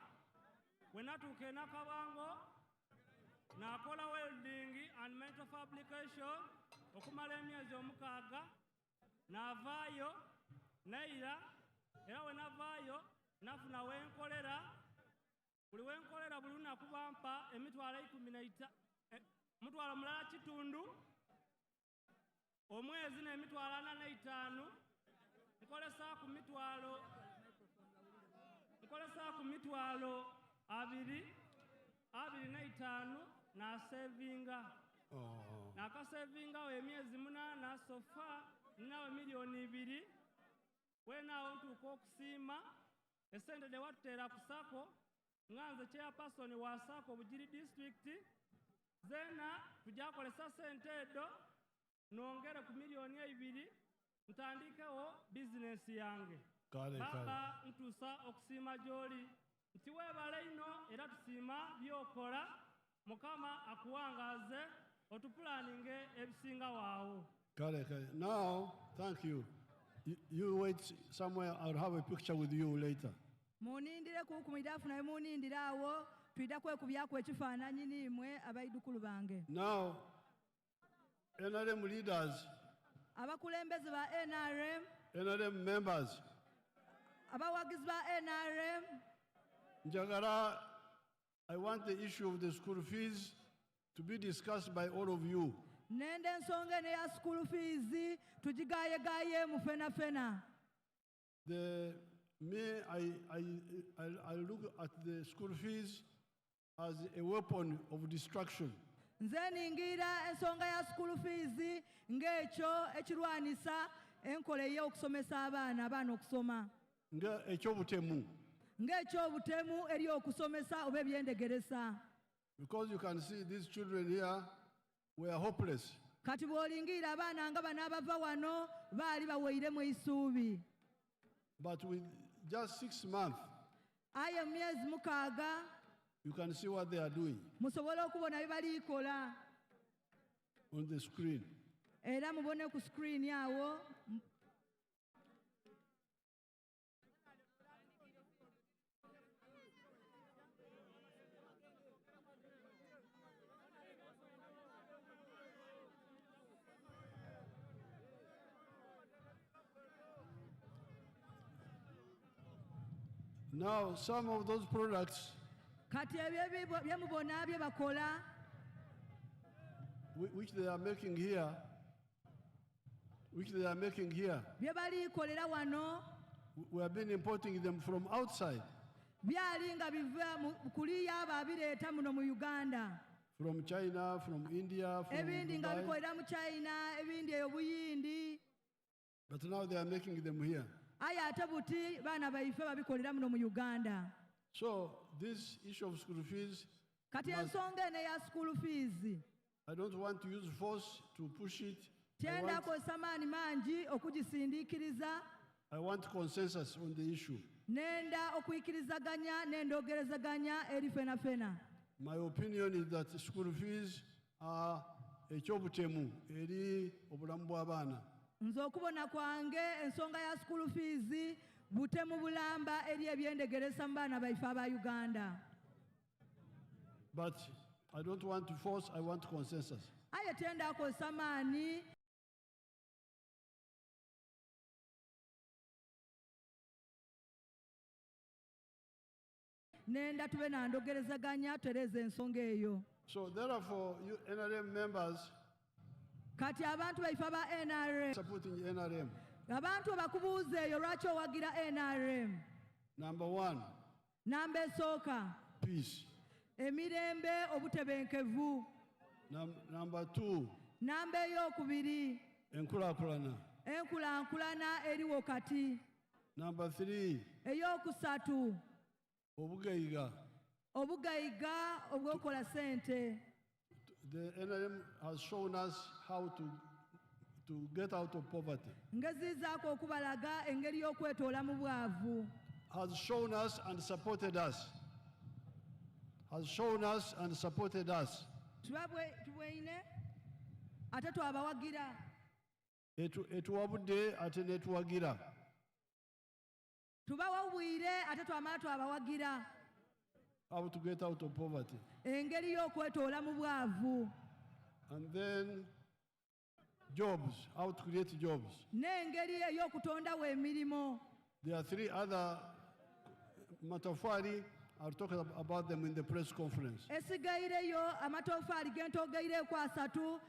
S2: Bwe natuuka enakabango n'akola welding and metal fabrication okumala emyezi 6. N'avaayo naira era we navaayo nafuna wenkolera. Buli wenkolera buli lunaku bampa emitwalo 15 mutwalo mulala kitundu omwezi n'emitwalo 45. Nkolesa ku mitwalo 25 n'asevinga. N'akasevingawo emyezi 8 sofa ninawe milioni 2. Wenaawo ntuuka okusiima esente de watuteera ku sako nga nze chairperson wa sako Bugiri district. Zena tujakolesa sente edo nongere ku milioni 2 ntandikewo bizinesi yange. Baba ntuusa okusiima gy'oli nti weebale ino era tusiima by'okola. Mukama akuwangaaze otupulaninge ebisinga waawo.
S5: Kale. Now, thank you. You wait somewhere. I'll have a picture with you later.
S6: munindire kukumira afuna munindira awo twida kwekubyako ekifaananyi nimwe abaidukulu bange.
S5: Now, NRM leaders,
S6: abakulembeze ba
S5: NRM members,
S6: abawagizi ba NRM,
S5: Njagala, I want the issue of the school fees to be discussed by all of you.
S6: nende ensonga eno ya school fees tugigayegaye mu fena.
S5: I look at the school fees as a weapon of destruction.
S6: nze ningira ensonga ya school fees ng'ekyo ekirwanisa enkola ey'okusomesa abaana okusoma. Ng'ekyobutemu eri okusomesa oba ebyendegeresa.
S5: Because you can see these children here were hopeless.
S6: Kati bw'olingira abaana nga bano abava wano baali baweiremu isuubi.
S5: But with just 6 months,
S6: aye myezi 6,
S5: you can see what they are doing
S6: musobole okubona bye balikola
S5: on the screen.
S6: Era mubone ku screen awo.
S5: Now, some of those products
S6: Kati ebyo bye mubona bye bakola
S5: which they are making here,
S6: bye balikolera wano,
S5: we have been importing them from outside,
S6: byali nga biva kuliya ababireeta muno mu Uganda.
S5: from China, from India, from
S6: ebindi nga
S5: Dubai.
S6: bikolera mu China, ebindi eyo Buyindi.
S5: But now they are making them here.
S6: Aye ate buti baana baife babikolera muno mu Uganda.
S5: So this issue of school fees,
S6: Kati ensonga eno ya school fees
S5: I don't want to use force to push it.
S6: tyenda kozesa maani mangi okugisindiikiriza.
S5: I want consensus on the issue.
S6: Nenda okuyikirizaganya n'endogerezaganya eri fena.
S5: My opinion is that school fees are ekyobutemu eri obulamu bw'abaana.
S6: Nze okubona kwange ensonga ya school fees butemu bulamba eri ebyendegeresa mu baana baife aba Uganda.
S5: But I don't want to force, I want consensus.
S6: Aye tyenda kozesa maani nenda tube na ndogerezaganya tereza ensonga eyo.
S5: So therefore, you NRM members
S6: Kati abantu baife aba NRM,
S5: supporting NRM.
S6: abantu abakubuuza eyo lwaki owagira NRM.
S5: Number 1,
S6: Namba esooka
S5: peace.
S6: emirembe obutebenkevu.
S5: Number 2,
S6: Namba ey'okubiri
S5: enkulaakulana.
S6: enkulaakulana eri wakati.
S5: Number 3,
S6: Ey'okusatu
S5: obugayiga.
S6: obugayiga obw'okola sente.
S5: The NRM has shown us how to get out of poverty.
S6: Ngezizaako okubalaga engeri y'okwetoola mu bwavu.
S5: Has shown us and supported us.
S6: Tubweine ate twabawagira.
S5: Etuwabudde ate netuwagira.
S6: Tubawabwire ate twamala twabawagira.
S5: How to get out of poverty.
S6: Engeri y'okwetoola mu bwavu.
S5: And then jobs, how to create jobs.
S6: N'engeri ey'okutondawo emirimu.
S5: There are 3 other matafari. I'll talk about them in the press conference.
S6: Esigaireyo amatofaali gentogeireku 3